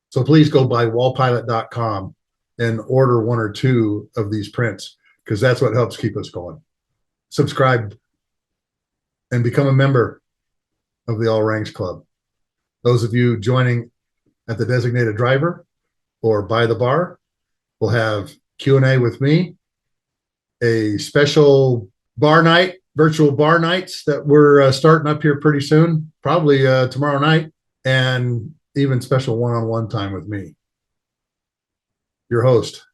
So please go by wallpilot.com and order 1 or 2 of these prints, because that's what helps keep us going. Subscribe and become a member of the All Ranks Club. Those of you joining at the designated driver or by the bar will have Q&A with me, a special bar night, virtual bar nights that we're starting up here pretty soon, probably tomorrow night, and even special one-on-one time with me. Your host,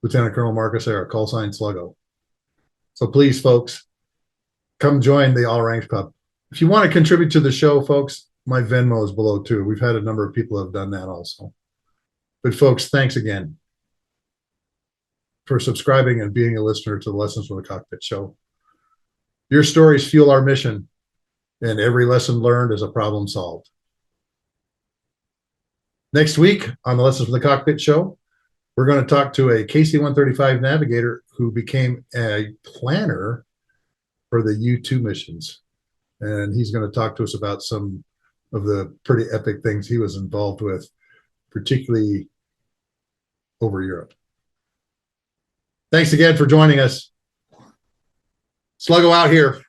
Lieutenant Colonel Marcus Hasara, call sign Sluggo. So please, folks, come join the All Ranks Club. If you want to contribute to the show, folks, my Venmo is below too. We've had a number of people who have done that also. But folks, thanks again for subscribing and being a listener to the Lessons from the Cockpit show. Your stories fuel our mission, and every lesson learned is a problem solved. Next week on the Lessons from the Cockpit show, we're going to talk to a KC-135 navigator who became a planner for the U-2 missions. And he's going to talk to us about some of the pretty epic things he was involved with, particularly over Europe. Thanks again for joining us. Sluggo out here.